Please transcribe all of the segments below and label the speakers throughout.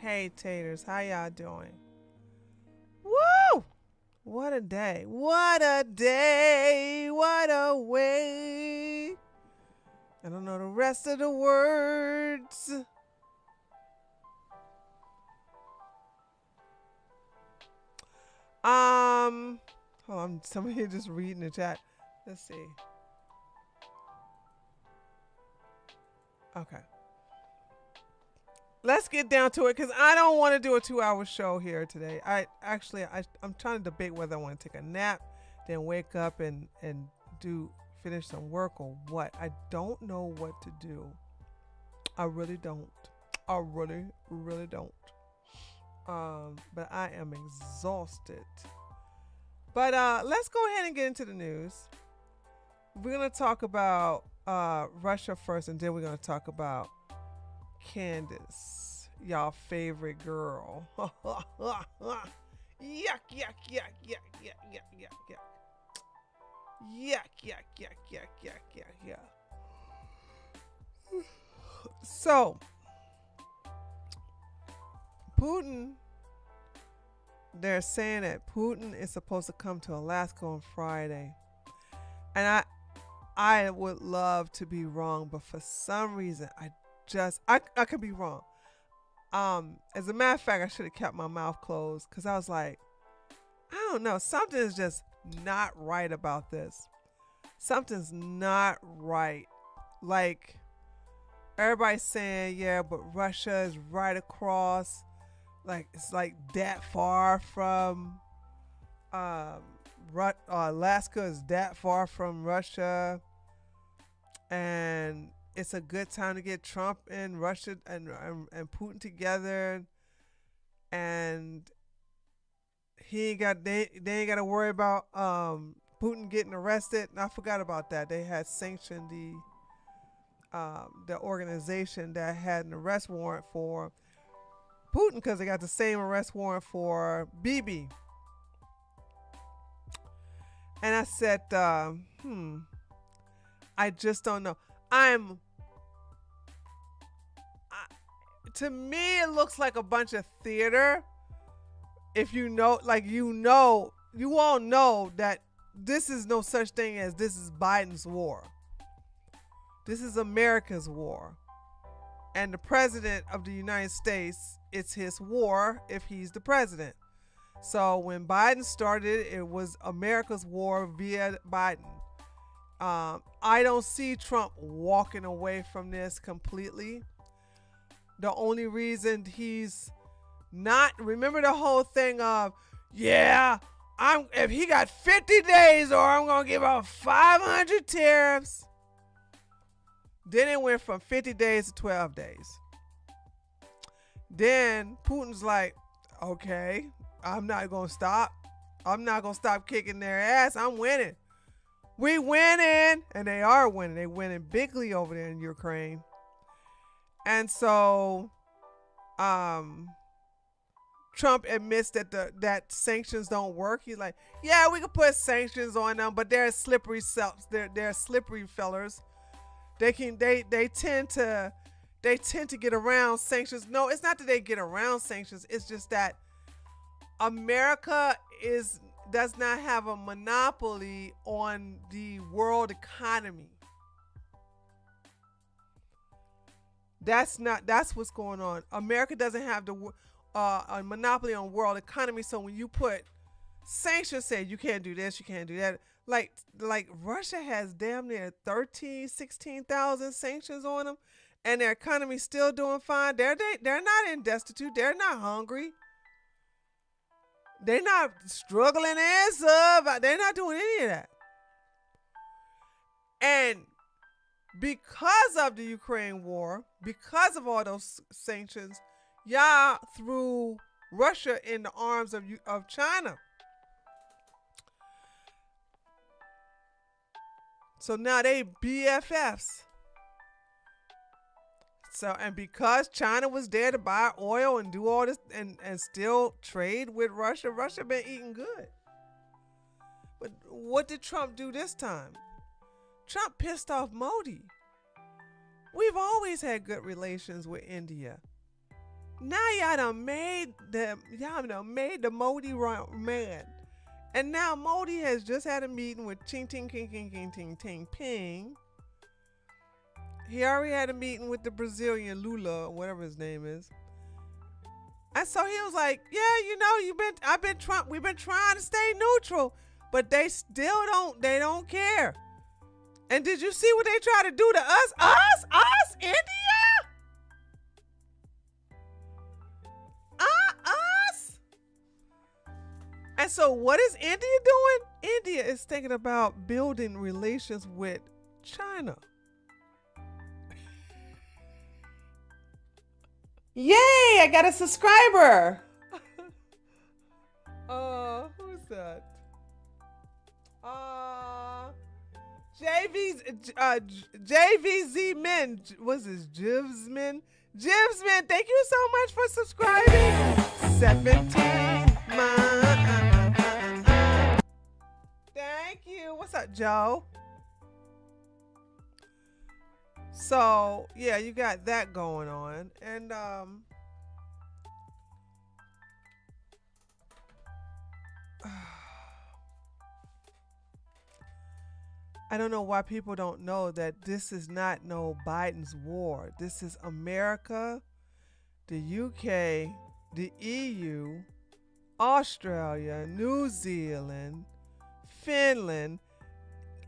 Speaker 1: Hey taters, how y'all doing? Woo! What a day. What a day. What a way. I don't know the rest of the words. Hold on, somebody just reading the chat. Let's see. Okay. Let's get down to it because I don't want to do a 2-hour show here today. I'm trying to debate whether I want to take a nap, then wake up and finish some work or what. I don't know what to do. I really don't. I really, really don't. But I am exhausted. But let's go ahead and get into the news. We're gonna talk about Russia first, and then we're gonna talk about Candace, y'all favorite girl. Yuck, yuck, yuck, yuck, yuck, yuck, yuck, yuck, yuck. Yuck, yuck, yuck, yuck, yuck, yuck, yuck. So, Putin, they're saying that Putin is supposed to come to Alaska on Friday. And I would love to be wrong, but for some reason, I could be wrong. As a matter of fact, I should have kept my mouth closed because I was like, I don't know. Something is just not right about this. Something's not right. Like, everybody's saying, yeah, but Russia is right across. Like, it's like that far from, Alaska is that far from Russia. And it's a good time to get Trump and Russia and Putin together, and they ain't got to worry about Putin getting arrested. And I forgot about that. They had sanctioned the organization that had an arrest warrant for Putin because they got the same arrest warrant for Bibi. And I said, I just don't know. to me, it looks like a bunch of theater. If you know, like you all know that this is no such thing as this is Biden's war. This is America's war. And the president of the United States, it's his war if he's the president. So when Biden started, it was America's war via Biden. I don't see Trump walking away from this completely. The only reason he's not, remember the whole thing of, yeah, if he got 50 days or I'm going to give out 500 tariffs. Then it went from 50 days to 12 days. Then Putin's like, okay, I'm not going to stop. I'm not going to stop kicking their ass. I'm winning. We winning. And they are winning. They winning bigly over there in Ukraine. And so Trump admits that that sanctions don't work. He's like, yeah, we can put sanctions on them, but they're slippery selves. They're slippery fellers. They tend to get around sanctions. No, it's not that they get around sanctions. It's just that America does not have a monopoly on the world economy. That's what's going on. America doesn't have a monopoly on world economy. So when you put sanctions, say you can't do this, you can't do that. Like Russia has damn near 16,000 sanctions on them, and their economy's still doing fine. They're not in destitute. They're not hungry. They're not struggling as of. They're not doing any of that. And because of the Ukraine war, because of all those sanctions, y'all threw Russia in the arms of China. So now they BFFs. So, and because China was there to buy oil and do all this and still trade with Russia, Russia been eating good. But what did Trump do this time? Trump pissed off Modi. We've always had good relations with India. Now y'all done made the Modi man. And now Modi has just had a meeting with Ching Ting King King King Ting Ting Ping. He already had a meeting with the Brazilian Lula, whatever his name is. And so he was like, yeah, we've been trying to stay neutral, but they still don't care. And did you see what they try to do to us? Us, India? Us? And so what is India doing? India is thinking about building relations with China. Yay, I got a subscriber. Who's that? JVZ Men. What's this? Jivsman? Jivsman, thank you so much for subscribing. 17 months. Thank you. What's up, Joe? So, yeah, you got that going on. And I don't know why people don't know that this is not no Biden's war. This is America, the UK, the EU, Australia, New Zealand, Finland,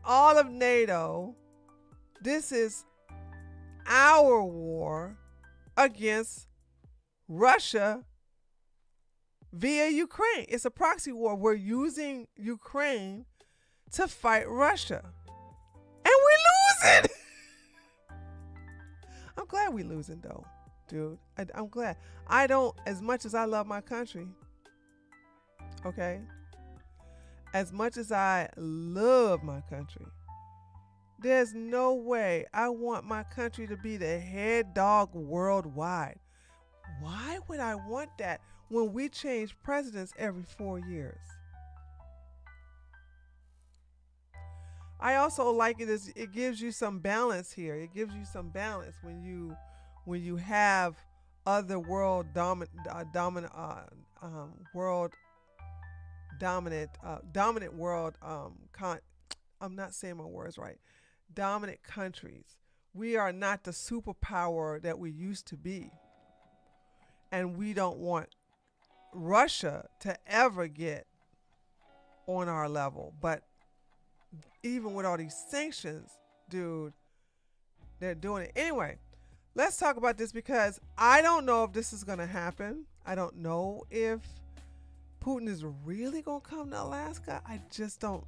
Speaker 1: all of NATO. This is our war against Russia via Ukraine. It's a proxy war. We're using Ukraine to fight Russia. And we're losing. I'm glad we're losing, though, dude. I'm glad. I don't, as much as I love my country, okay? As much as I love my country, there's no way I want my country to be the head dog worldwide. Why would I want that when we change presidents every 4 years? I also like it as it gives you some balance here. It gives you some balance when you have other world dominant world I'm not saying my words right. Dominant countries. We are not the superpower that we used to be. And we don't want Russia to ever get on our level. But even with all these sanctions, dude, they're doing it. Anyway, let's talk about this because I don't know if this is going to happen. I don't know if Putin is really going to come to Alaska. I just don't.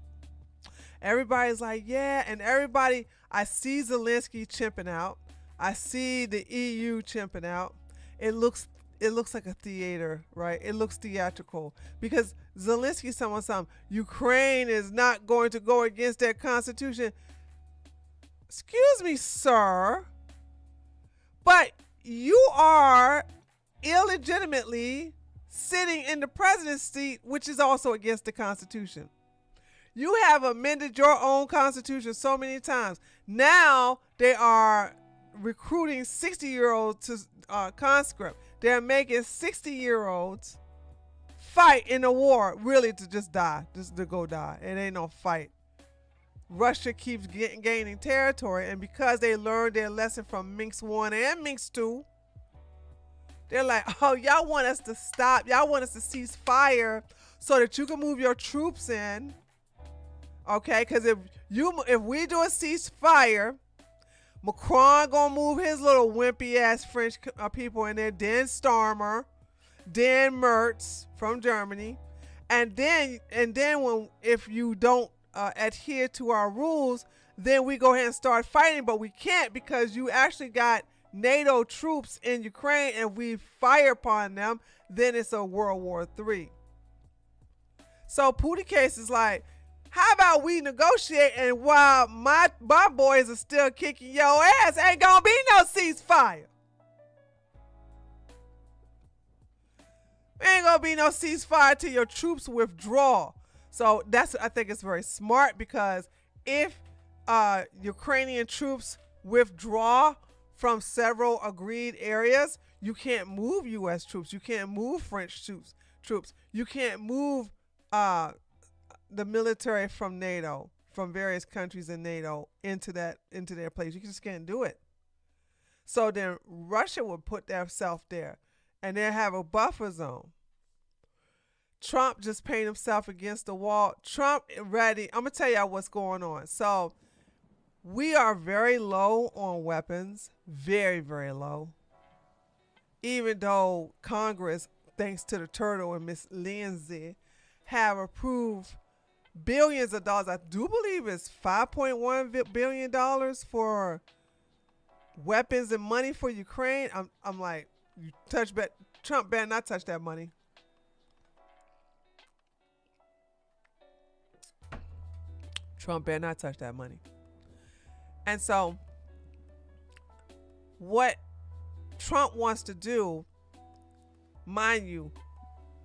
Speaker 1: Everybody's like, yeah, and everybody, I see Zelensky chimping out. I see the EU chimping out. It looks like a theater, right? It looks theatrical because Zelensky's telling something. Ukraine is not going to go against their constitution. Excuse me, sir, but you are illegitimately sitting in the president's seat, which is also against the Constitution. You have amended your own Constitution so many times. Now they are recruiting 60-year-olds to conscript. They're making 60-year-olds fight in a war, really to just die, just to go die. It ain't no fight. Russia keeps gaining territory, and because they learned their lesson from Minsk 1 and Minsk 2, they're like, oh, y'all want us to stop. Y'all want us to cease fire so that you can move your troops in. Okay, because if we do a ceasefire, Macron gonna move his little wimpy ass French people in there, then Starmer, then Merz from Germany, and then if you don't adhere to our rules, then we go ahead and start fighting. But we can't because you actually got NATO troops in Ukraine, and we fire upon them. Then it's a World War III. So Putin case is like, how about we negotiate, and while my boys are still kicking your ass, ain't gonna be no ceasefire. Ain't gonna be no ceasefire till your troops withdraw. So I think it's very smart because if Ukrainian troops withdraw from several agreed areas, you can't move U.S. troops. You can't move French troops. You can't move the military from NATO, from various countries in NATO into their place. You just can't do it. So then Russia would put themselves there, and they have a buffer zone. Trump just painted himself against the wall. Trump ready. I'm gonna tell y'all what's going on. So we are very low on weapons, very, very low. Even though Congress, thanks to the turtle and Miss Lindsay, have approved billions of dollars. I do believe it's $5.1 billion for weapons and money for Ukraine. I'm like, Trump better not touch that money. Trump better not touch that money. And so what Trump wants to do, mind you,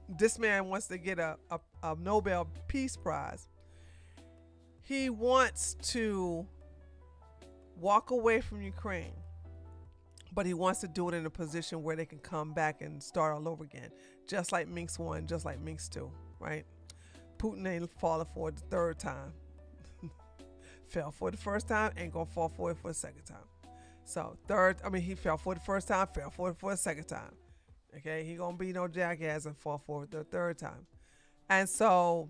Speaker 1: this man wants to get a Nobel Peace Prize. He wants to walk away from Ukraine, but he wants to do it in a position where they can come back and start all over again, just like Minsk 1, just like Minsk 2, right? Putin ain't falling for it the third time. Fell for it the first time, ain't gonna fall for it for the second time. So he fell for it the first time, fell for it for the second time. Okay, he gonna be no jackass and fall for it the third time. And so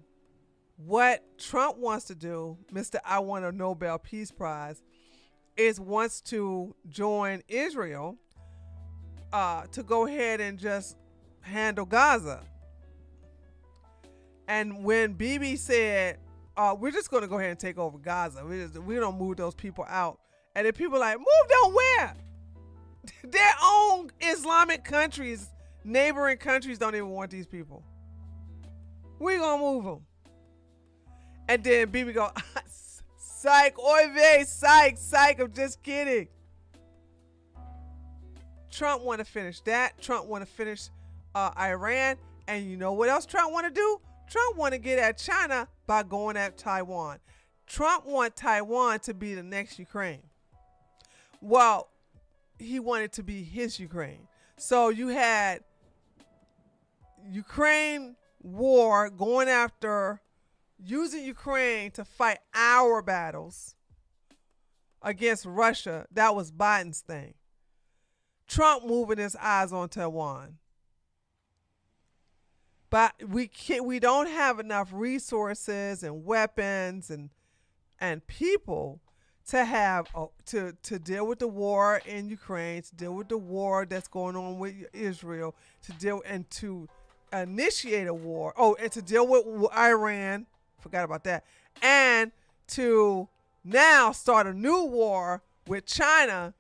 Speaker 1: what Trump wants to do, Mr. I want a Nobel Peace Prize, is wants to join Israel to go ahead and just handle Gaza. And when Bibi said, we're just going to go ahead and take over Gaza, we don't move those people out. And then people are like, move them where? Their own Islamic countries, neighboring countries don't even want these people. We're going to move them. And then Bibi go, psych, oy vey, psych, I'm just kidding. Trump want to finish that. Trump want to finish Iran. And you know what else Trump want to do? Trump want to get at China by going at Taiwan. Trump want Taiwan to be the next Ukraine. Well, he wanted to be his Ukraine. So you had Ukraine war going after, using Ukraine to fight our battles against Russia. That was Biden's thing. Trump moving his eyes on Taiwan. But we don't have enough resources and weapons and people to have to deal with the war in Ukraine, to deal with the war that's going on with Israel, to deal and to initiate a war. Oh, and to deal with Iran. Forgot about that. And to now start a new war with China,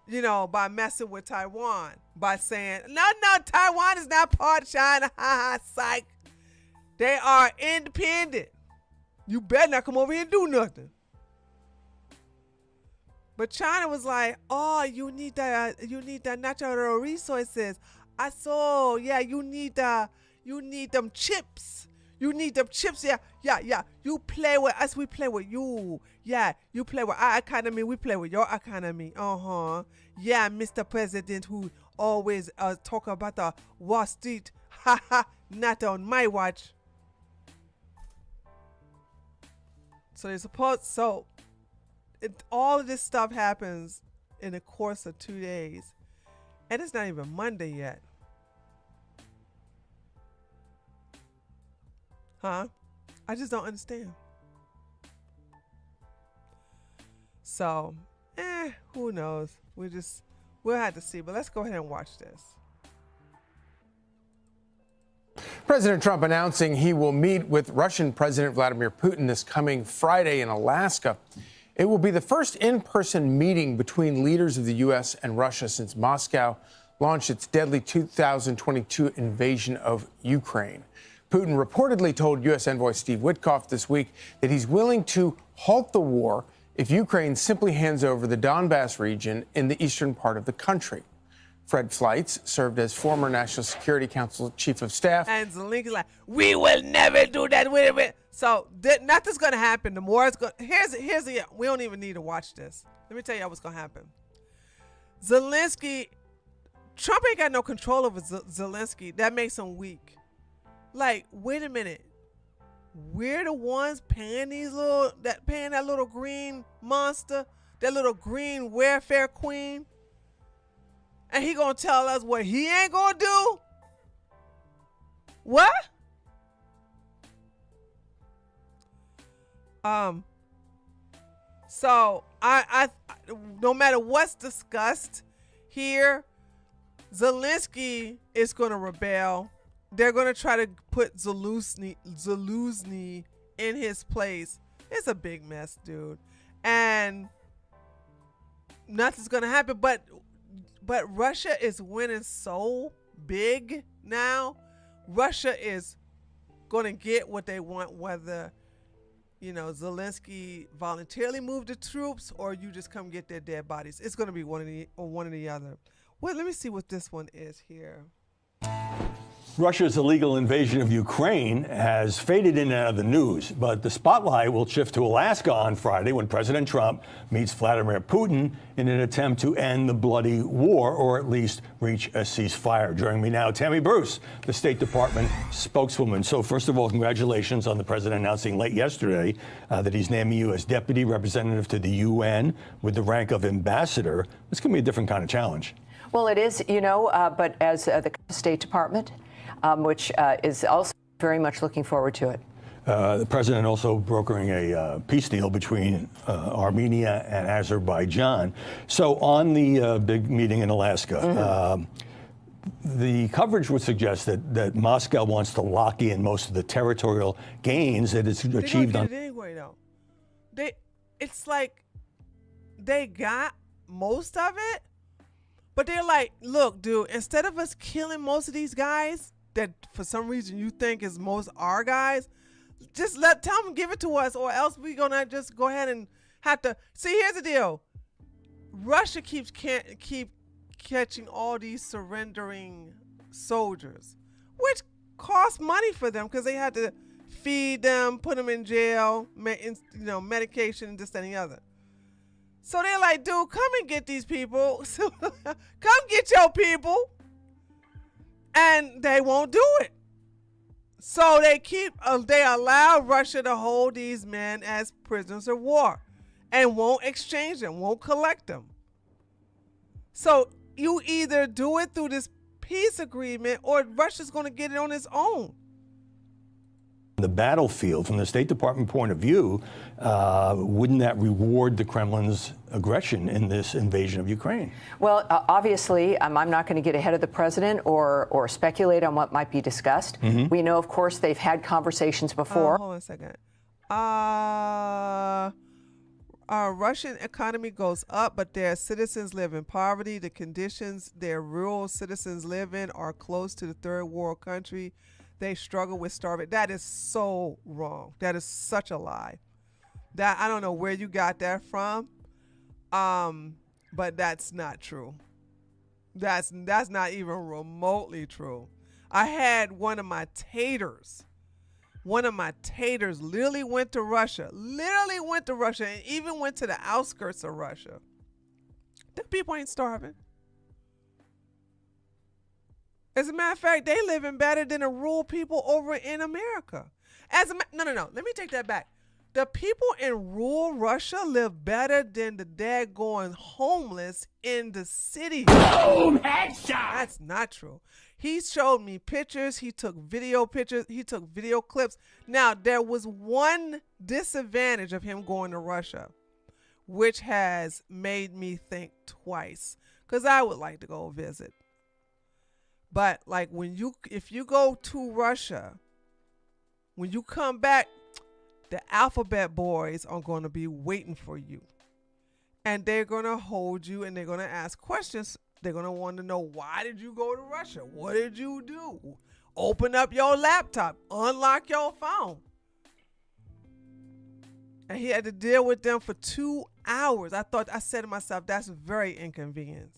Speaker 1: you know, by messing with Taiwan, by saying, no, Taiwan is not part of China. Ha ha, psych. They are independent. You better not come over here and do nothing. But China was like, oh, you need the natural resources. I saw, yeah, you need them chips. You need them chips, yeah. You play with us, we play with you. Yeah, you play with our economy, we play with your economy. Yeah, Mr. President, who always talk about the Wall Street. Ha ha, not on my watch. All of this stuff happens in the course of 2 days. And it's not even Monday yet. Huh? I just don't understand. So, who knows? We'll have to see. But let's go ahead and watch this.
Speaker 2: President Trump announcing he will meet with Russian President Vladimir Putin this coming Friday in Alaska. It will be the first in-person meeting between leaders of the U.S. and Russia since Moscow launched its deadly 2022 invasion of Ukraine. Putin reportedly told U.S. Envoy Steve Witkoff this week that he's willing to halt the war if Ukraine simply hands over the Donbass region in the eastern part of the country. Fred Fleitz served as former National Security Council Chief of Staff.
Speaker 1: And Zelensky's like, we will never do that. Wait. So nothing's going to happen. The more it's going we don't even need to watch this. Let me tell you what's going to happen. Trump ain't got no control over Zelensky. That makes him weak. Like, wait a minute. We're the ones paying that little green monster, that little green welfare queen. And he gonna tell us what he ain't gonna do? What? So I no matter what's discussed here, Zelensky is gonna rebel. They're gonna try to put Zelensky in his place. It's a big mess, dude. And nothing's gonna happen, but Russia is winning so big now. Russia is going to get what they want, whether, Zelensky voluntarily moved the troops or you just come get their dead bodies. It's going to be one or the other. Well, let me see what this one is here.
Speaker 3: Russia's illegal invasion of Ukraine has faded in and out of the news, but the spotlight will shift to Alaska on Friday when President Trump meets Vladimir Putin in an attempt to end the bloody war, or at least reach a ceasefire. Joining me now, Tammy Bruce, the State Department spokeswoman. So first of all, congratulations on the president announcing late yesterday that he's naming you as deputy representative to the UN with the rank of ambassador. It's going to be a different kind of challenge.
Speaker 4: Well, it is, but as the State Department, which is also very much looking forward to it.
Speaker 3: The president also brokering a peace deal between Armenia and Azerbaijan. So on the big meeting in Alaska, the coverage would suggest that Moscow wants to lock in most of the territorial gains that it's achieved on.
Speaker 1: Anyway, though, it's like they got most of it, but they're like, look, dude, instead of us killing most of these guys that for some reason you think is most our guys, just tell them give it to us, or else we're gonna just go ahead and have to see. Here's the deal: Russia keep catching all these surrendering soldiers, which costs money for them because they had to feed them, put them in jail, medication, and this, that, and the other. So they're like, dude, come and get these people. Come get your people. And they won't do it. So they allow Russia to hold these men as prisoners of war and won't exchange them, won't collect them. So you either do it through this peace agreement or Russia's going to get it on its own.
Speaker 3: The battlefield, from the State Department point of view, wouldn't that reward the Kremlin's aggression in this invasion of Ukraine?
Speaker 4: Well, obviously, I'm not going to get ahead of the president or speculate on what might be discussed. We know, of course, they've had conversations before.
Speaker 1: Hold on a second. Russian economy goes up, but their citizens live in poverty. The conditions their rural citizens live in are close to the third world country. They struggle with starvation. That is so wrong. That is such a lie. That I don't know where you got that from, but that's not true. That's not even remotely true. I had one of my taters literally went to Russia, and even went to the outskirts of Russia. The people ain't starving. As a matter of fact, they living better than the rural people over in America. No. Let me take that back. The people in rural Russia live better than the daggone homeless in the city. Boom! Headshot! That's not true. He showed me pictures. He took video pictures. He took video clips. Now, there was one disadvantage of him going to Russia, which has made me think twice, because I would like to go visit. But like if you go to Russia, when you come back, the alphabet boys are going to be waiting for you. And they're going to hold you and they're going to ask questions. They're going to want to know, why did you go to Russia? What did you do? Open up your laptop, unlock your phone. And he had to deal with them for 2 hours. I said to myself, that's very inconvenient.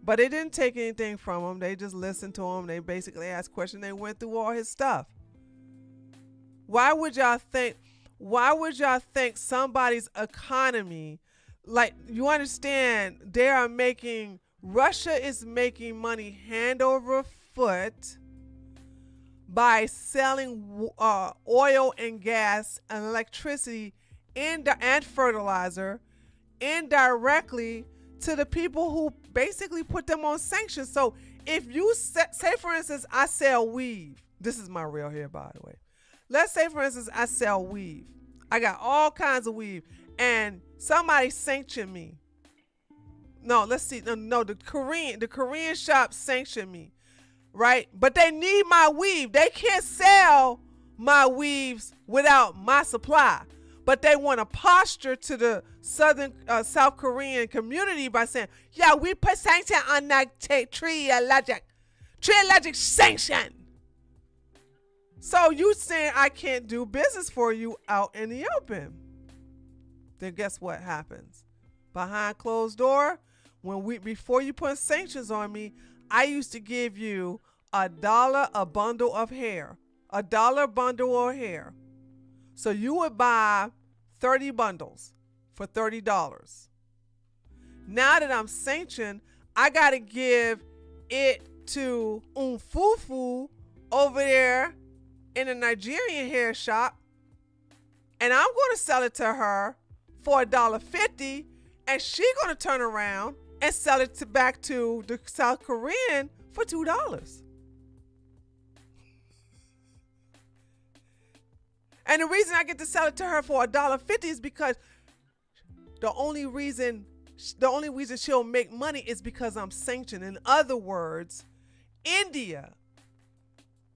Speaker 1: But they didn't take anything from him. They just listened to him. They basically asked questions. They went through all his stuff. Why would y'all think somebody's economy, like, you understand, Russia is making money hand over foot by selling oil and gas and electricity and fertilizer indirectly to the people who basically put them on sanctions. So if you say, for instance, I sell weave. This is my real hair, by the way. Let's say, for instance, I sell weave. I got all kinds of weave, and somebody sanctioned me. No, let's see. No, the Korean shop sanctioned me, right? But they need my weave. They can't sell my weaves without my supply. But they want to posture to the South Korean community by saying, yeah, we put sanction on that tree allergic sanction. So you saying I can't do business for you out in the open. Then guess what happens? Behind closed door, before you put sanctions on me, I used to give you $1 a bundle of hair. $1 bundle of hair. So you would buy 30 bundles for $30. Now that I'm sanctioned, I got to give it to Umfufu over there in a Nigerian hair shop, and I'm going to sell it to her for $1.50, and she's going to turn around and sell it back to the South Korean for $2. And the reason I get to sell it to her for $1.50 is because the only reason she'll make money is because I'm sanctioned. In other words, India.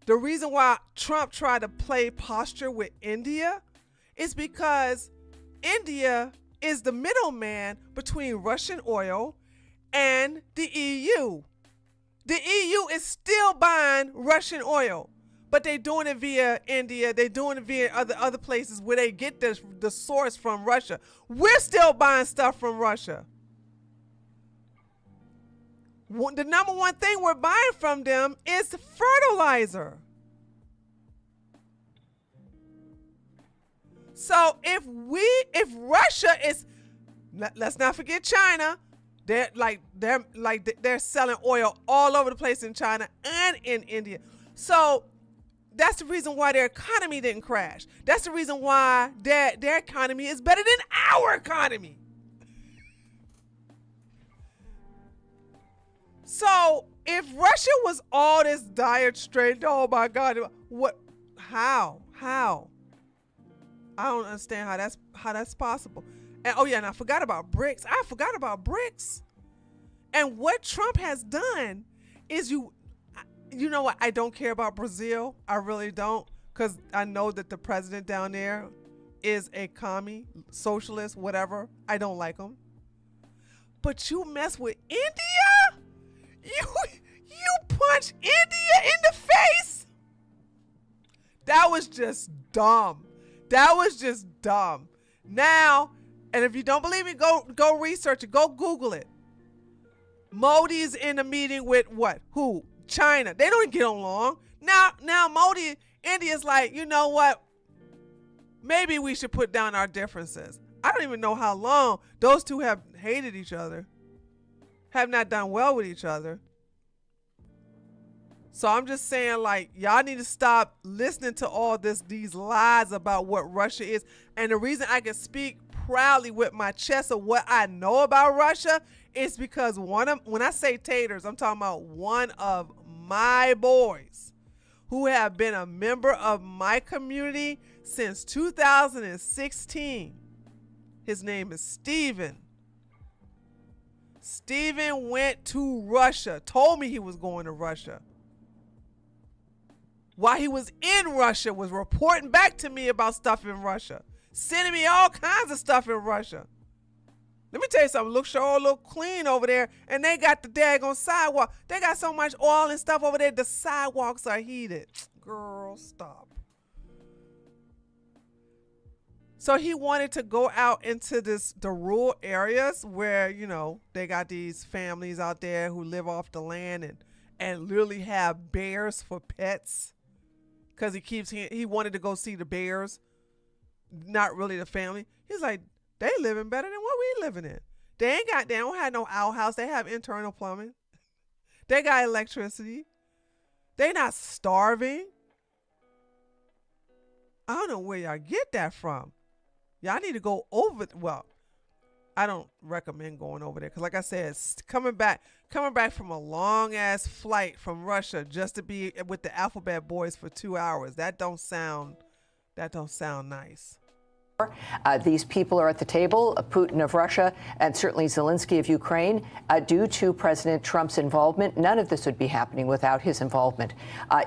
Speaker 1: The reason why Trump tried to play posture with India is because India is the middleman between Russian oil and the EU. The EU is still buying Russian oil, but they're doing it via India. They're doing it via other places where they get the source from Russia. We're still buying stuff from Russia. The number one thing we're buying from them is fertilizer. So if Russia is, let's not forget China. They're selling oil all over the place in China and in India. So that's the reason why their economy didn't crash. That's the reason why their economy is better than our economy. So if Russia was all this dire straits, oh my God, what? How? I don't understand how that's possible. And and I forgot about BRICS. And what Trump has done is you know what? I don't care about Brazil. I really don't, because I know that the president down there is a commie, socialist, whatever. I don't like him. But you mess with India? You punch India in the face? That was just dumb. Now, and if you don't believe me, go research it. Go Google it. Modi's in a meeting with what? Who? China. They don't get along. Now Modi, India's like, you know what? Maybe we should put down our differences. I don't even know how long those two have hated each other. Have not done well with each other. So I'm just saying, like, y'all need to stop listening to all these lies about what Russia is. And the reason I can speak proudly with my chest of what I know about Russia is because when I say taters, I'm talking about one of my boys who have been a member of my community since 2016. His name is Steven. Steven went to Russia, told me he was going to Russia. While he was in Russia, was reporting back to me about stuff in Russia, sending me all kinds of stuff in Russia. Let me tell you something, look clean over there, and they got the daggone sidewalk. They got so much oil and stuff over there, the sidewalks are heated. Girl, stop. So he wanted to go out into the rural areas where, you know, they got these families out there who live off the land and literally have bears for pets. Because he wanted to go see the bears, not really the family. He's like, they living better than what we living in. They don't have no outhouse. They have internal plumbing. They got electricity. They not starving. I don't know where y'all get that from. Y'all need to go over. Well, I don't recommend going over there because, like I said, coming back from a long ass flight from Russia just to be with the Alphabet Boys for 2 hours. That don't sound nice.
Speaker 4: These people are at the table, Putin of Russia and certainly Zelensky of Ukraine. Due to President Trump's involvement, none of this would be happening without his involvement.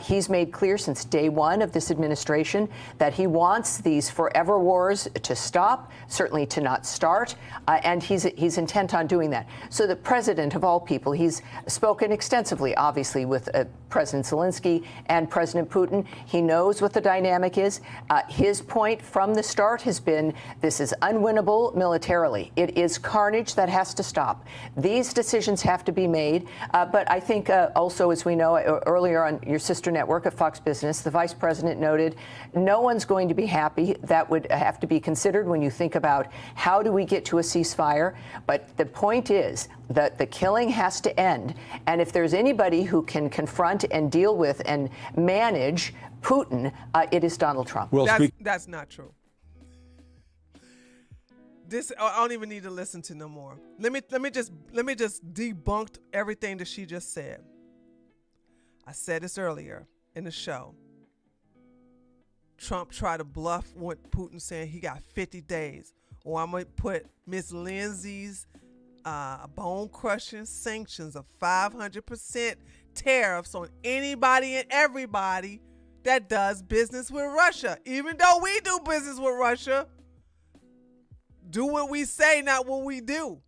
Speaker 4: He's made clear since day one of this administration that he wants these forever wars to stop, certainly to not start, and he's intent on doing that. So the president of all people, he's spoken extensively, obviously, with President Zelensky and President Putin. He knows what the dynamic is. His point from the start has been this is unwinnable militarily. It is carnage that has to stop. These decisions have to be made. But I think also, as we know, earlier on your sister network of Fox Business, the vice president noted no one's going to be happy. That would have to be considered when you think about how do we get to a ceasefire. But the point is that the killing has to end. And if there's anybody who can confront and deal with and manage Putin, it is Donald Trump.
Speaker 3: Well,
Speaker 1: that's not true. This I don't even need to listen to no more. Let me just debunk everything that she just said. I said this earlier in the show. Trump tried to bluff what Putin saying he got 50 days. Or I'm going to put Miss Lindsay's bone-crushing sanctions of 500% tariffs on anybody and everybody that does business with Russia. Even though we do business with Russia, do what we say, not what we do.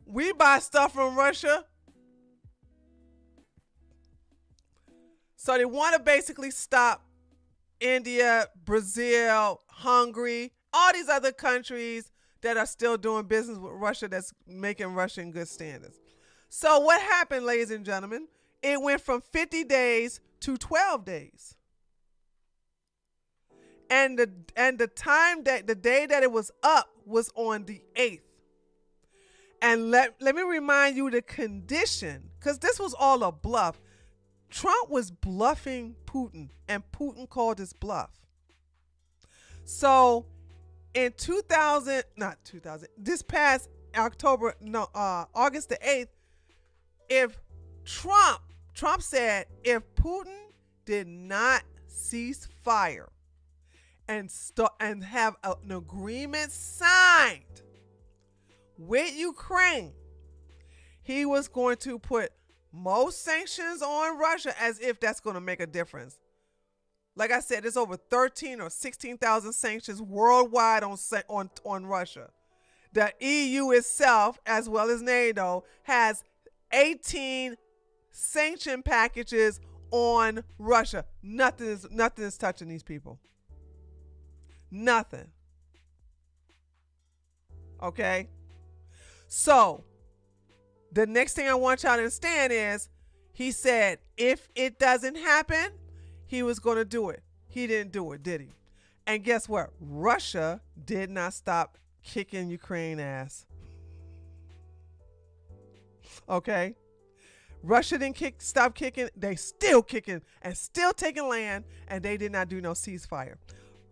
Speaker 1: We buy stuff from Russia. So they want to basically stop India, Brazil, Hungary, all these other countries that are still doing business with Russia that's making Russia in good standards. So what happened, ladies and gentlemen? It went from 50 days to 12 days. And the day that it was up was on the 8th. And let me remind you the condition, because this was all a bluff. Trump was bluffing Putin, and Putin called his bluff. So in this past August the 8th, if Trump said if Putin did not cease fire and have an agreement signed with Ukraine, he was going to put most sanctions on Russia, as if that's going to make a difference. Like I said, there's over 13 or 16,000 sanctions worldwide on Russia. The EU itself, as well as NATO, has 18 sanction packages on Russia. Nothing is touching these people. Nothing. Okay? So, the next thing I want y'all to understand is, he said if it doesn't happen, he was going to do it. He didn't do it, did he? And guess what? Russia did not stop kicking Ukraine ass. Okay? Russia didn't stop kicking. They still kicking and still taking land, and they did not do no ceasefire.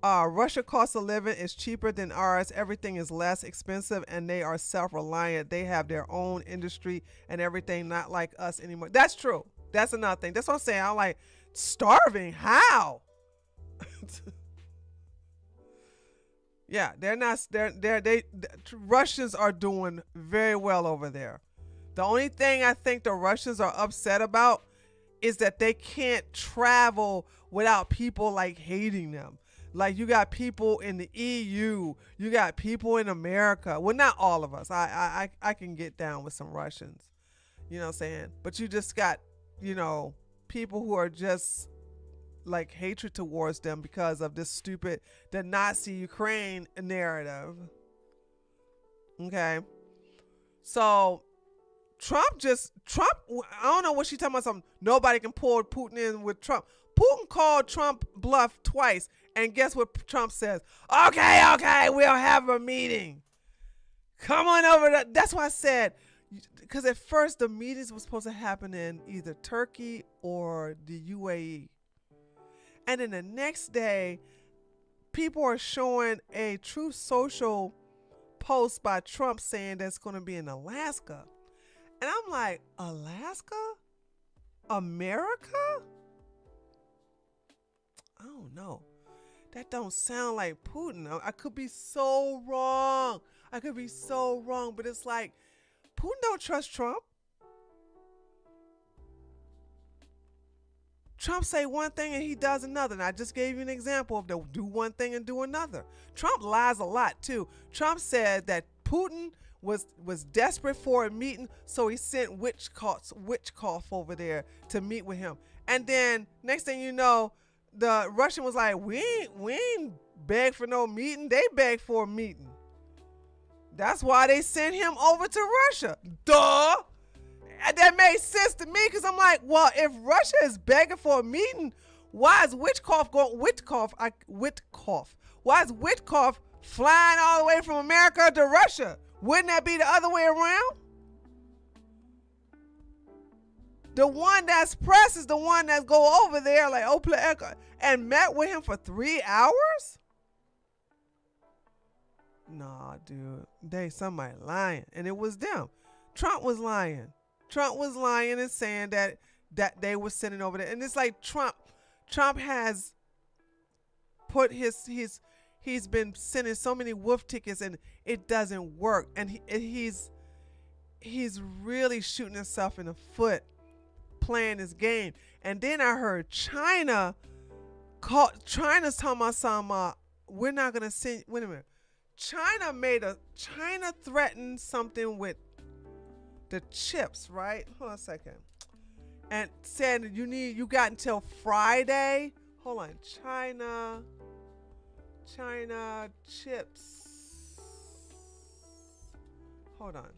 Speaker 1: Russia cost of living is cheaper than ours. Everything is less expensive, and they are self-reliant. They have their own industry and everything, not like us anymore. That's true. That's another thing. That's what I'm saying. I'm like, starving? How? Yeah, they're not. Russians are doing very well over there. The only thing I think the Russians are upset about is that they can't travel without people like hating them. Like, you got people in the EU, you got people in America. Well, not all of us. I can get down with some Russians. You know what I'm saying? But you just got, people who are just like hatred towards them because of this the Nazi Ukraine narrative. Okay. So Trump, I don't know what she's talking about, something. Nobody can pull Putin in with Trump. Putin called Trump bluff twice. And guess what Trump says? Okay, we'll have a meeting. Come on over. That's why I said, because at first the meetings were supposed to happen in either Turkey or the UAE. And then the next day, people are showing a Truth Social post by Trump saying that's going to be in Alaska. And I'm like, Alaska? America? I don't know. That don't sound like Putin. I could be so wrong. But it's like, Putin don't trust Trump. Trump say one thing and he does another. And I just gave you an example of the do one thing and do another. Trump lies a lot too. Trump said that Putin was desperate for a meeting, so he sent Witchkoff over there to meet with him. And then next thing you know, the Russian was like, we ain't beg for no meeting. They begged for a meeting. That's why they sent him over to Russia. Duh. And that made sense to me, because I'm like, well, if Russia is begging for a meeting, why is Witchkoff flying all the way from America to Russia? Wouldn't that be the other way around? The one that's pressed is the one that's go over there like and met with him for 3 hours? Nah, dude. Somebody lying. And it was them. Trump was lying. And saying that they were sending over there. And it's like Trump has put he's been sending so many wolf tickets and it doesn't work. And he's really shooting himself in the foot playing this game. And then I heard China's talking about something, we're not going to send, wait a minute. China threatened something with the chips, right? Hold on a second. And said you got until Friday. Hold on. China chips. Hold on.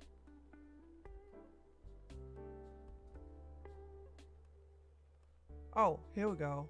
Speaker 1: Oh, here we go.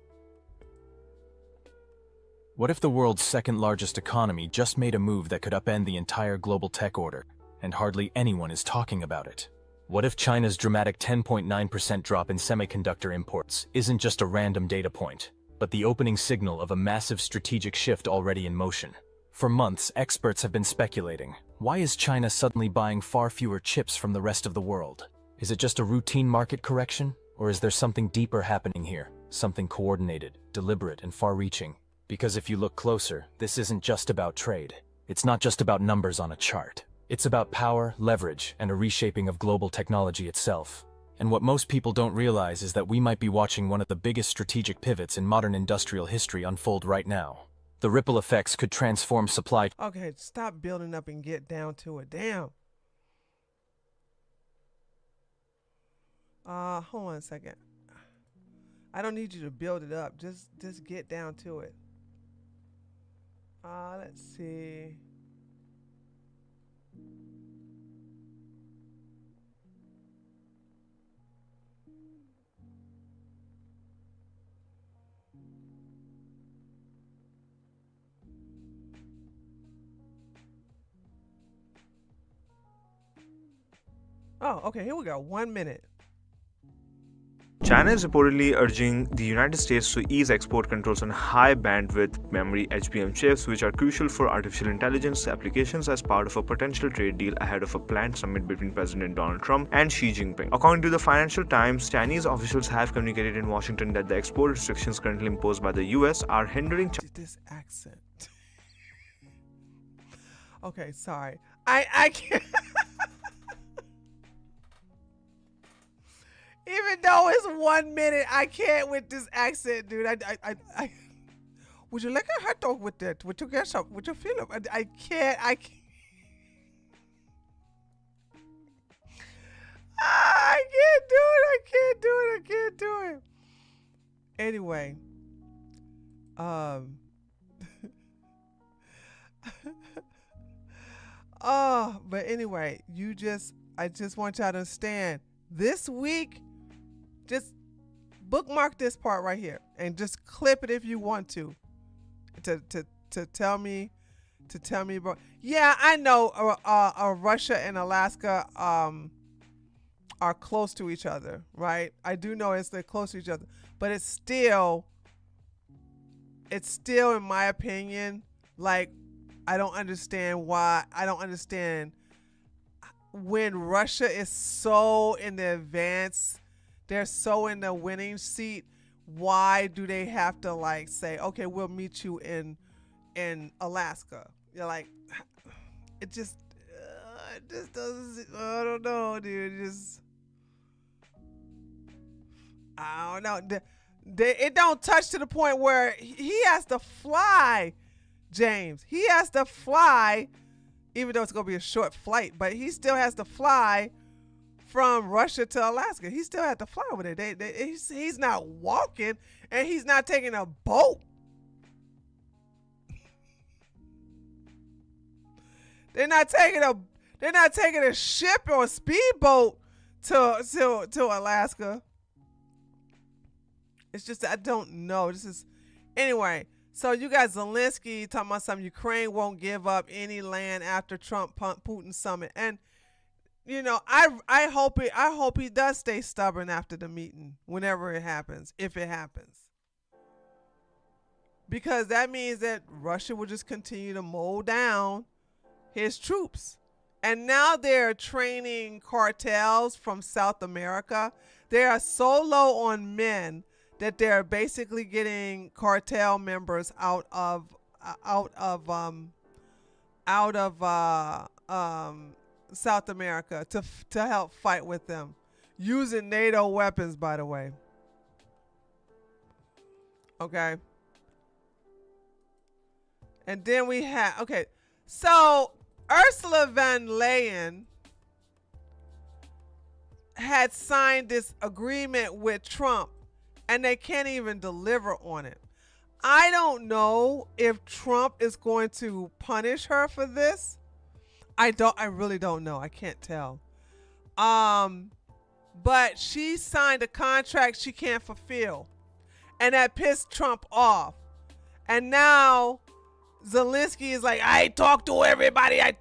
Speaker 5: What if the world's second largest economy just made a move that could upend the entire global tech order? and hardly anyone is talking about it. What if China's dramatic 10.9% drop in semiconductor imports isn't just a random data point, but the opening signal of a massive strategic shift already in motion? For months, experts have been speculating. Why is China suddenly buying far fewer chips from the rest of the world? Is it just a routine market correction? Or is there something deeper happening here? Something coordinated, deliberate, and far-reaching? Because if you look closer, this isn't just about trade. It's not just about numbers on a chart. It's about power, leverage, and a reshaping of global technology itself. And what most people don't realize is that we might be watching one of the biggest strategic pivots in modern industrial history unfold right now. The ripple effects could transform supply.
Speaker 1: Okay, stop building up and get down to it. Damn. Hold on a second. I don't need you to build it up. Just get down to it. Let's see. Oh, okay, here we go. 1 minute.
Speaker 6: China is reportedly urging the United States to ease export controls on high bandwidth memory HBM chips, which are crucial for artificial intelligence applications, as part of a potential trade deal ahead of a planned summit between President Donald Trump and Xi Jinping. According to the Financial Times, Chinese officials have communicated in Washington that the export restrictions currently imposed by the US are hindering
Speaker 1: This accent. Okay, sorry. I can't. Even though it's 1 minute, I can't with this accent, dude. I would you like a hot dog with that? Would you get up? Would you feel it? I can't. I can't do it. I can't do it. I can't do it. Anyway, but anyway, I just want y'all to understand this week. Just bookmark this part right here and just clip it if you want to tell me about. Yeah, I know Russia and Alaska are close to each other, right? I do know they're close to each other, but it's still in my opinion, like, I don't understand when Russia is so in the advance, they're so in the winning seat, why do they have to like say, okay, we'll meet you in Alaska? You're like, it just doesn't, I don't know, dude. I don't know. It don't touch to the point where he has to fly, James. He has to fly, even though it's going to be a short flight, but he still has to fly from Russia to Alaska. He still had to fly over there. He's not walking, and he's not taking a boat. They're not taking a ship or a speedboat to Alaska. It's just, I don't know. Anyway. So you got Zelensky talking about something. Ukraine won't give up any land after Trump-Putin summit, and you know, I hope he does stay stubborn after the meeting, whenever it happens, if it happens, because that means that Russia will just continue to mow down his troops, and now they're training cartels from South America. They are so low on men that they're basically getting cartel members out of South America to help fight with them, using NATO weapons, by the way. Okay. And then we have, so Ursula von der Leyen had signed this agreement with Trump, and they can't even deliver on it. I don't know if Trump is going to punish her for this. I really don't know. I can't tell. But she signed a contract she can't fulfill, and that pissed Trump off. And now Zelensky is like, I talked to everybody. I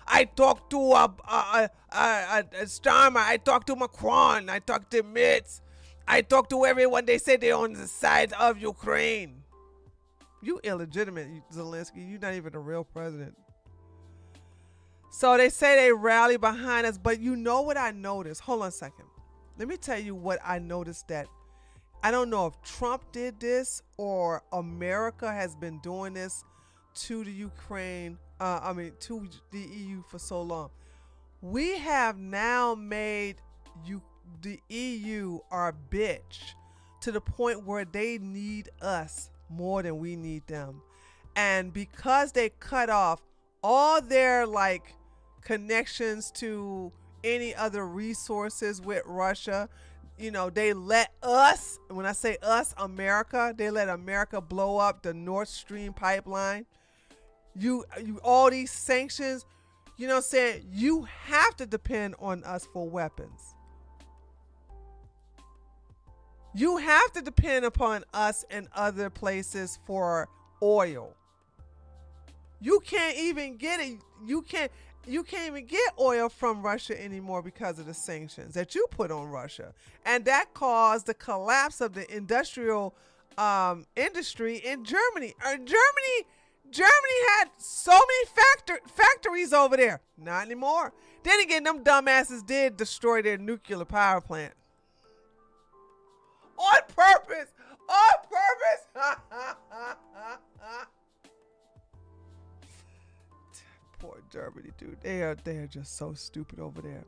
Speaker 1: I talked to Starmer. I talked to Macron. I talked to Mitz. I talked to everyone. They said they're on the side of Ukraine. You illegitimate, Zelensky. You're not even a real president. So they say they rally behind us, but you know what I noticed? Hold on a second. Let me tell you what I noticed, that I don't know if Trump did this or America has been doing this to the Ukraine, to the EU for so long. We have now made the EU our bitch to the point where they need us more than we need them. And because they cut off all their connections to any other resources with Russia, they let us, when I say us, America, they let America blow up the Nord Stream pipeline. You all these sanctions, saying you have to depend on us for weapons. You have to depend upon us and other places for oil. You can't even get it. You can't even get oil from Russia anymore because of the sanctions that you put on Russia. And that caused the collapse of the industrial industry in Germany. Germany had so many factories over there. Not anymore. Then again, them dumbasses did destroy their nuclear power plant. On purpose. Poor Germany, dude. They are just so stupid over there.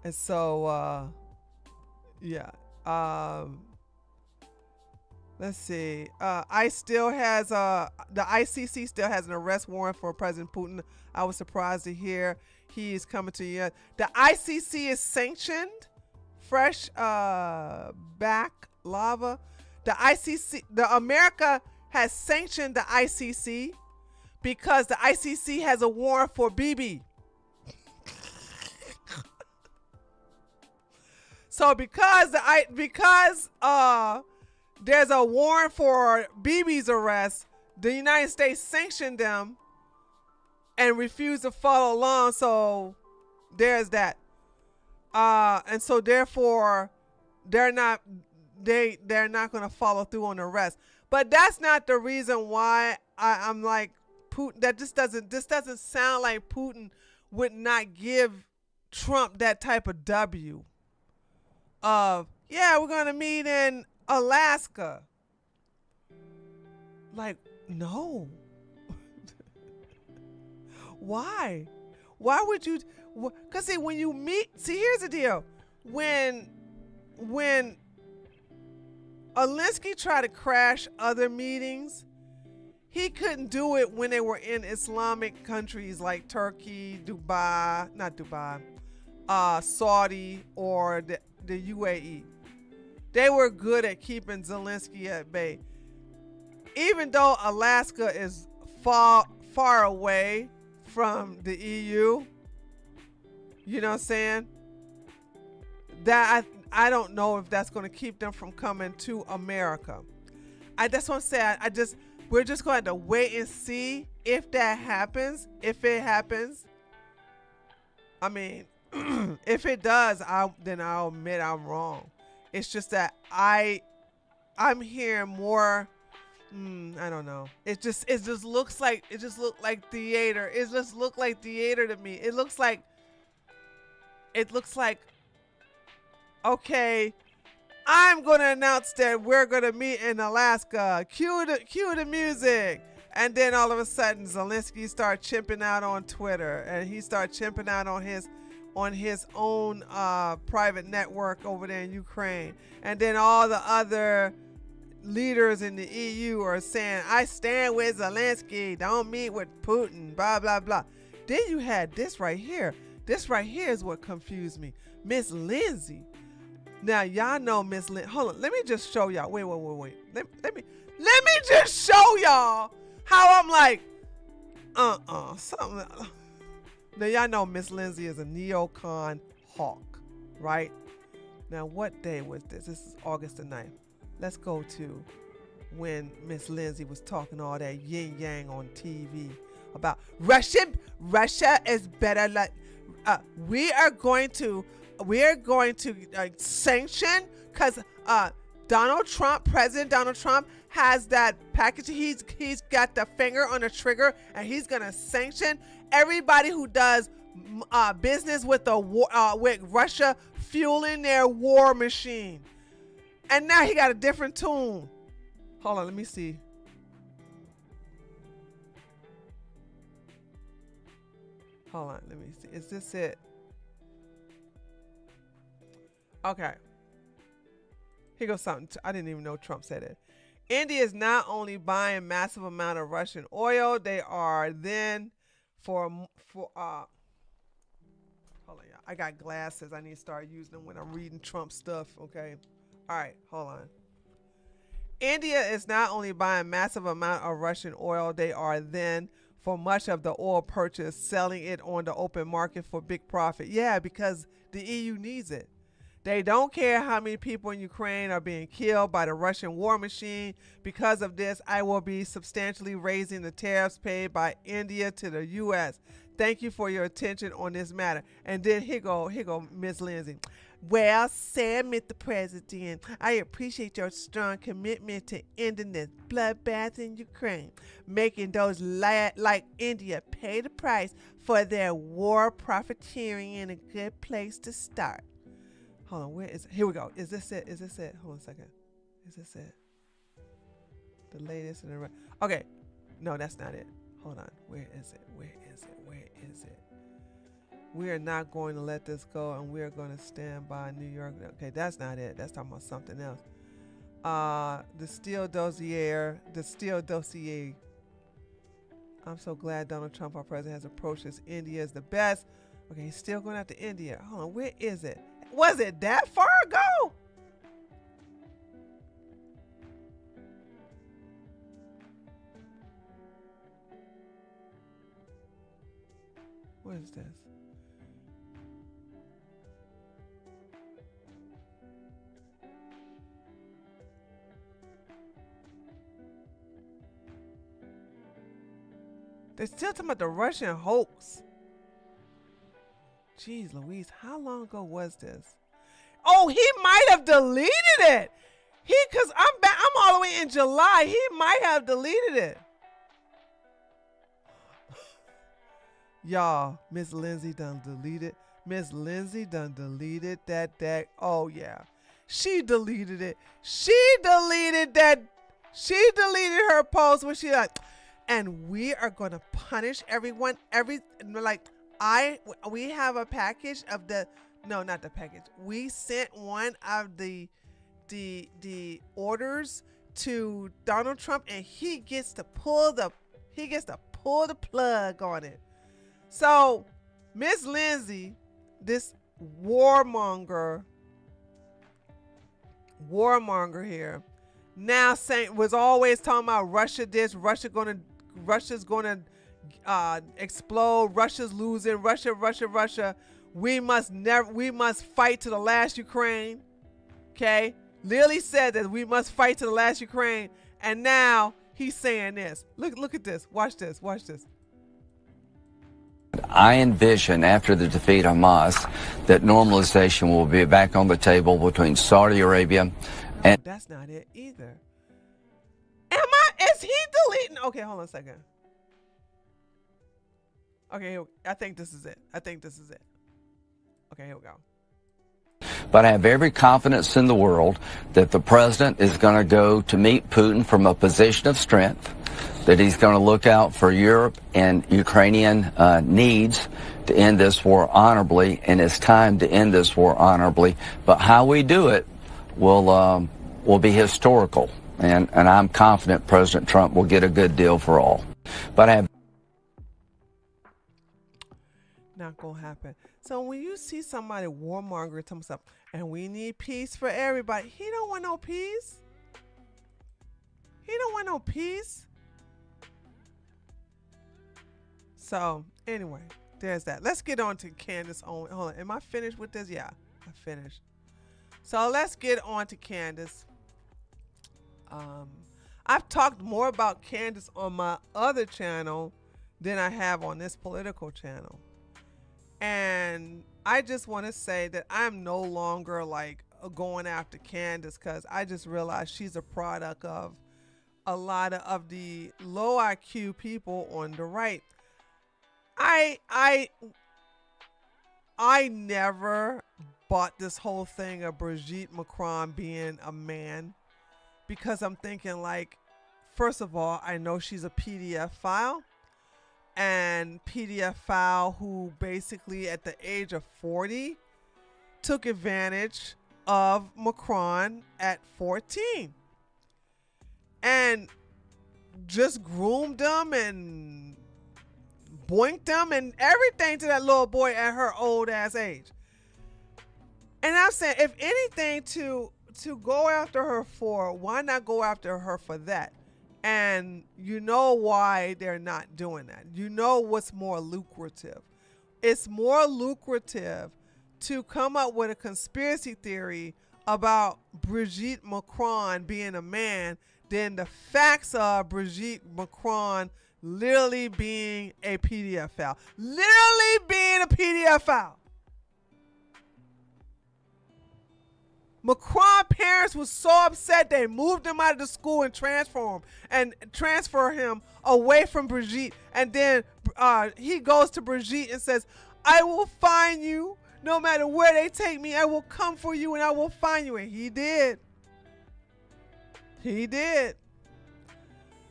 Speaker 1: And so let's see. The ICC still has an arrest warrant for President Putin. I was surprised to hear he is coming to the ICC is sanctioned. Fresh back lava. The ICC, America has sanctioned the ICC because the ICC has a warrant for Bibi. So because there's a warrant for Bibi's arrest, the United States sanctioned them and refused to follow along. So there's that. And so therefore they're not going to follow through on the arrest. But that's not the reason why I'm like Putin. This doesn't sound like Putin would not give Trump that type of W of, we're going to meet in Alaska. Like, no. Why? Why would you? Because see, when you meet, here's the deal. When Alinsky tried to crash other meetings, he couldn't do it when they were in Islamic countries like Turkey, Saudi, or the UAE. They were good at keeping Zelensky at bay. Even though Alaska is far away from the EU, you know what I'm saying? That I don't know if that's going to keep them from coming to America. That's what I'm saying. We're just going to wait and see if that happens. If it happens, I mean, if it does, then I'll admit I'm wrong. It's just that I'm hearing more. I don't know. It just looks like theater. It just looked like theater to me. It looks like. Okay, I'm gonna announce that we're gonna meet in Alaska. Cue the music, and then all of a sudden Zelensky started chimping out on Twitter, and he started chimping out on his own private network over there in Ukraine, and then all the other leaders in the EU are saying, "I stand with Zelensky. Don't meet with Putin." Blah blah blah. Then you had this right here. This right here is what confused me. Miss Lindsay. Now y'all know Miss Lindsay. Hold on, let me just show y'all. Wait. Let me just show y'all how I'm like, something. Now y'all know Miss Lindsay is a neocon hawk, right? Now what day was this? This is August the 9th. Let's go to when Miss Lindsay was talking all that yin yang on TV about Russia is better. Like we are going to sanction, because President Donald Trump has that package. He's got the finger on the trigger, and he's gonna sanction everybody who does business with with Russia, fueling their war machine. And now he got a different tune. Hold on, let me see. Hold on, let me see. Is this it? Okay. Here goes something. I didn't even know Trump said it. India is not only buying massive amount of Russian oil, they are then hold on, y'all. I got glasses. I need to start using them when I'm reading Trump stuff, okay? All right, hold on. India is not only buying massive amount of Russian oil, they are then, for much of the oil purchase, selling it on the open market for big profit. Yeah, because the EU needs it. They don't care how many people in Ukraine are being killed by the Russian war machine. Because of this, I will be substantially raising the tariffs paid by India to the U.S. Thank you for your attention on this matter. And then here go Ms. Lindsay. Well said, Mr. President. I appreciate your strong commitment to ending this bloodbath in Ukraine, making those like India pay the price for their war profiteering in a good place to start. Hold on, where is it? Here we go. Is this it? Is this it? Hold on a second. Is this it? The latest in the okay. No, that's not it. Hold on. Where is it? Where is it? Where is it? We are not going to let this go, and we are going to stand by New York. Okay, that's not it. That's talking about something else. The Steele dossier. I'm so glad Donald Trump, our president, has approached this. India is the best. Okay, he's still going after India. Hold on, where is it? Was it that far ago? What is this? They're still talking about the Russian hoax. Jeez Louise, how long ago was this? Oh, he might have deleted it. Cause I'm all the way in July. He might have deleted it. Y'all, Miss Lindsay done deleted. Miss Lindsay done deleted that. Oh yeah. She deleted it. She deleted that. She deleted her post where she like, and we are gonna punish everyone. We have a package of not the package. We sent one of the orders to Donald Trump, and he gets to pull the plug on it. So Miss Lindsay, this warmonger here, now saying, was always talking about Russia this, Russia's gonna explode, Russia's losing, Russia. We must fight to the last Ukraine. Okay? Lily said that we must fight to the last Ukraine, and now he's saying this. Look at this. Watch this.
Speaker 7: I envision after the defeat of Hamas that normalization will be back on the table between Saudi Arabia and...
Speaker 1: That's not it either. Is he deleting? Okay, hold on a second. Okay, I think this is it. Okay, here we go.
Speaker 7: But I have every confidence in the world that the president is going to go to meet Putin from a position of strength, that he's going to look out for Europe and Ukrainian needs to end this war honorably, and it's time to end this war honorably. But how we do it will be historical, and I'm confident President Trump will get a good deal for all. But I have...
Speaker 1: Not gonna happen. So when you see somebody warmonger tell himself, and we need peace for everybody, he don't want no peace. So anyway, there's that. Let's get on to Candace Owens. Hold on, am I finished with this? Yeah, I finished. So let's get on to Candace. I've talked more about Candace on my other channel than I have on this political channel. And I just want to say that I'm no longer like going after Candace, because I just realized she's a product of a lot of the low IQ people on the right. I never bought this whole thing of Brigitte Macron being a man, because I'm thinking, like, first of all, I know she's a PDF file, and PDF file who basically at the age of 40 took advantage of Macron at 14 and just groomed him and boinked him and everything to that little boy at her old ass age. And I'm saying, if anything to go after her for, why not go after her for that? And you know why they're not doing that. You know what's more lucrative. It's more lucrative to come up with a conspiracy theory about Brigitte Macron being a man than the facts of Brigitte Macron literally being a PDF file. Literally being a PDF file. Macron parents was so upset they moved him out of the school and transfer him away from Brigitte. And then he goes to Brigitte and says, I will find you no matter where they take me. I will come for you and I will find you. And he did. He did.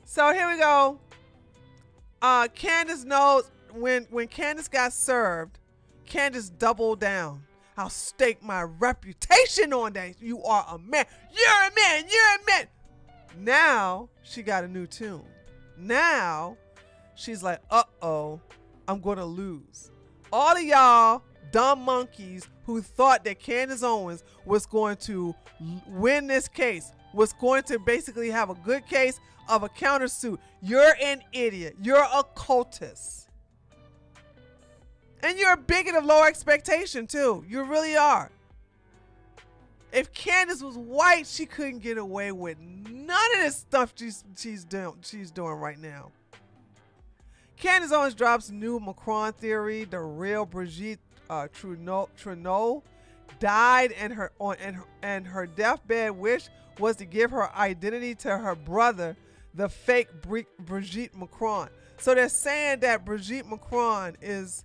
Speaker 1: So here we go. Candace knows when Candace got served, Candace doubled down. I'll stake my reputation on that. You are a man. You're a man. You're a man. Now she got a new tune. Now she's like, uh-oh, I'm going to lose. All of y'all dumb monkeys who thought that Candace Owens was going to win this case, was going to basically have a good case of a countersuit. You're an idiot. You're a cultist. And you're a bigot of low expectation too. You really are. If Candace was white, she couldn't get away with none of this stuff she's doing right now. Candace Owens drops new Macron theory. The real Brigitte Trudeau died, and her deathbed wish was to give her identity to her brother, the fake Brigitte Macron. So they're saying that Brigitte Macron is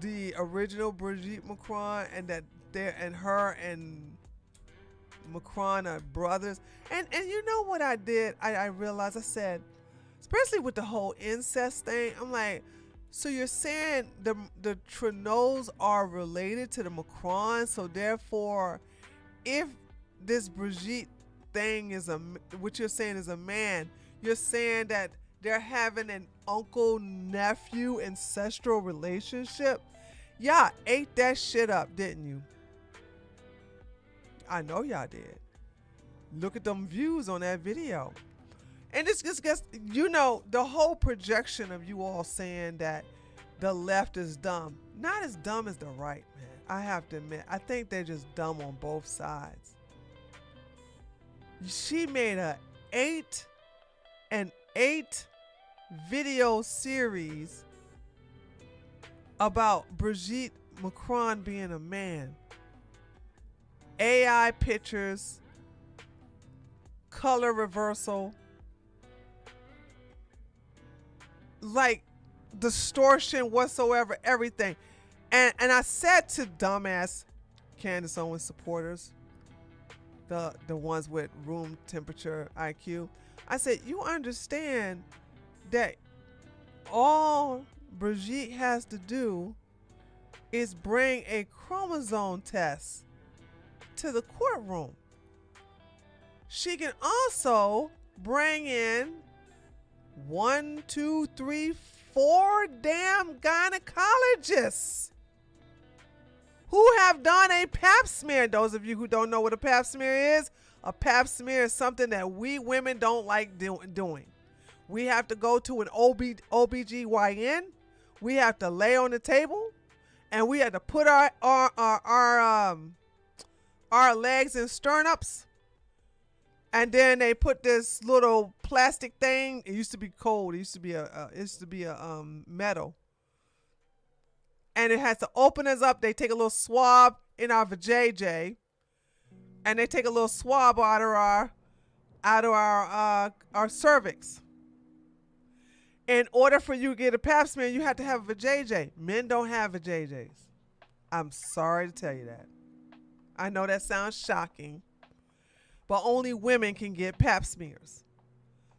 Speaker 1: the original Brigitte Macron, and that her and Macron are brothers. And you know what I did? I realized, I said, especially with the whole incest thing, I'm like, so you're saying the Trudeaus are related to the Macrons, so therefore, if this Brigitte thing is what you're saying is a man, you're saying that they're having an uncle-nephew ancestral relationship? Y'all ate that shit up, didn't you? I know y'all did. Look at them views on that video. And this just gets, you know, the whole projection of you all saying that the left is dumb. Not as dumb as the right, man. I have to admit. I think they're just dumb on both sides. She made an eight video series about Brigitte Macron being a man. AI pictures, color reversal, like distortion whatsoever, everything. And I said to dumbass Candace Owens supporters, the ones with room temperature IQ, I said, you understand that all Brigitte has to do is bring a chromosome test to the courtroom. She can also bring in 1, 2, 3, 4 damn gynecologists who have done a pap smear. Those of you who don't know what a pap smear is, a pap smear is something that we women don't like doing. We have to go to an OBGYN. We have to lay on the table, and we have to put our legs in stirrups, And then they put this little plastic thing. It used to be cold. It used to be a metal. And it has to open us up. They take a little swab in our vajayjay, and they take a little swab out of our cervix. In order for you to get a pap smear, you have to have a vajayjay. Men don't have vajayjays. I'm sorry to tell you that. I know that sounds shocking, but only women can get pap smears.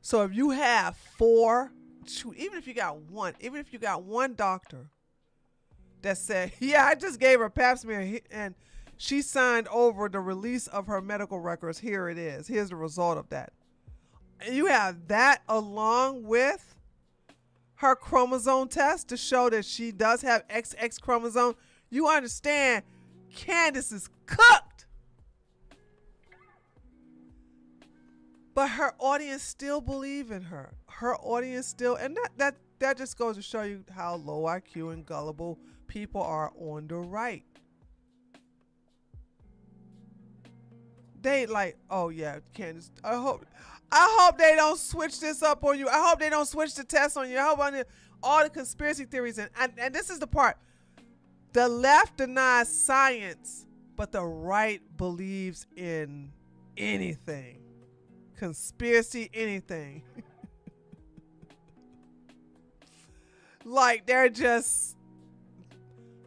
Speaker 1: So if you have even if you got one doctor that said, yeah, I just gave her a pap smear and she signed over the release of her medical records, here it is. Here's the result of that. And you have that along with her chromosome test to show that she does have XX chromosome. You understand, Candace is cooked. But her audience still believe in her. Her audience still, and that just goes to show you how low IQ and gullible people are on the right. They like, oh yeah, Candace, I hope they don't switch this up on you. I hope they don't switch the test on you. I hope all the conspiracy theories. And this is the part. The left denies science, but the right believes in anything. Conspiracy, anything. Like they're just,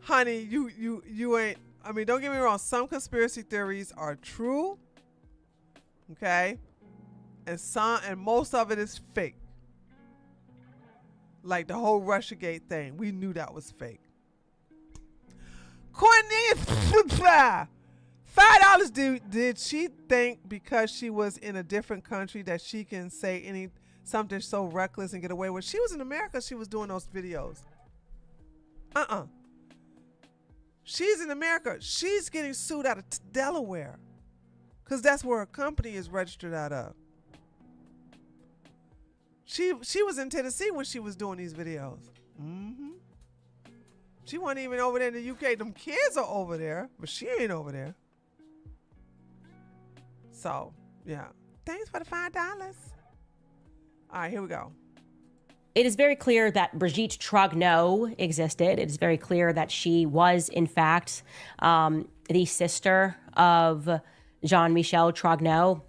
Speaker 1: honey, you ain't, I mean, don't get me wrong. Some conspiracy theories are true. Okay. And most of it is fake. Like the whole Russiagate thing. We knew that was fake. Cornelia, $5. Did she think because she was in a different country that she can say something so reckless and get away with? She was in America. She was doing those videos. She's in America. She's getting sued out of Delaware because that's where her company is registered out of. She was in Tennessee when she was doing these videos. Mm-hmm. She wasn't even over there in the UK. Them kids are over there, but she ain't over there. So, yeah. Thanks for the $5. All right, here we go.
Speaker 8: It is very clear that Brigitte Trogneau existed. It is very clear that she was, in fact, the sister of Jean-Michel Trogneau.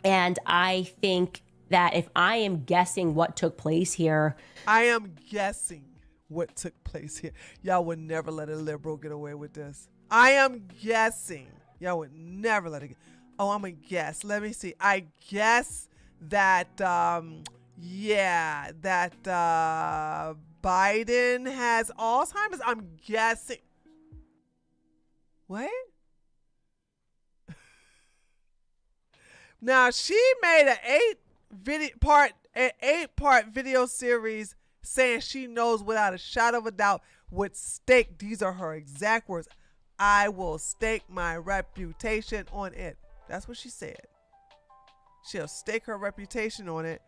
Speaker 8: And I think that if I am guessing what took place here...
Speaker 1: I am guessing what took place here. Y'all would never let a liberal get away with this. I am guessing. Y'all would never let it get... Oh, I'm going to guess. Let me see. I guess that... Biden has Alzheimer's. I'm guessing. What? Now she made an 8-part video series saying she knows without a shadow of a doubt with stake. These are her exact words. I will stake my reputation on it. That's what she said. She'll stake her reputation on it.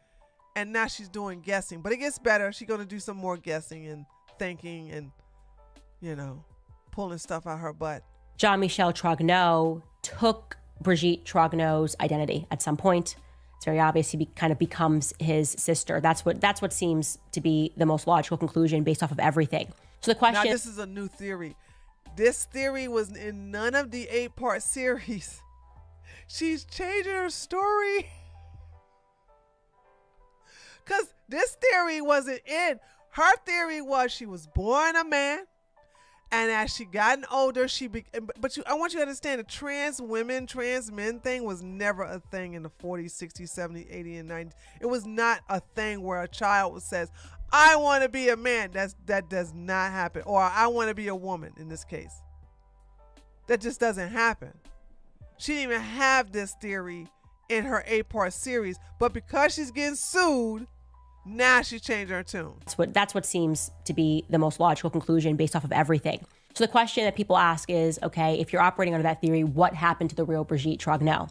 Speaker 1: And now she's doing guessing. But it gets better. She's going to do some more guessing and thinking and, pulling stuff out her butt.
Speaker 8: Jean-Michel Trogneau took Brigitte Trogneau's identity at some point. It's very obvious he kind of becomes his sister. That's what seems to be the most logical conclusion based off of everything. So the question...
Speaker 1: Now, this is a new theory. This theory was in none of the 8-part series. She's changing her story. Because this theory wasn't in. Her theory was she was born a man. And as she gotten older, I want you to understand the trans women, trans men thing was never a thing in the 40s, 60s, 70s, 80s, and 90s. It was not a thing where a child says, I want to be a man. That does not happen. Or I want to be a woman in this case. That just doesn't happen. She didn't even have this theory in her 8-part series. But because she's getting sued, now she's changing her tune.
Speaker 8: That's what seems to be the most logical conclusion based off of everything. So the question that people ask is, okay, if you're operating under that theory, what happened to the real Brigitte Trogneau?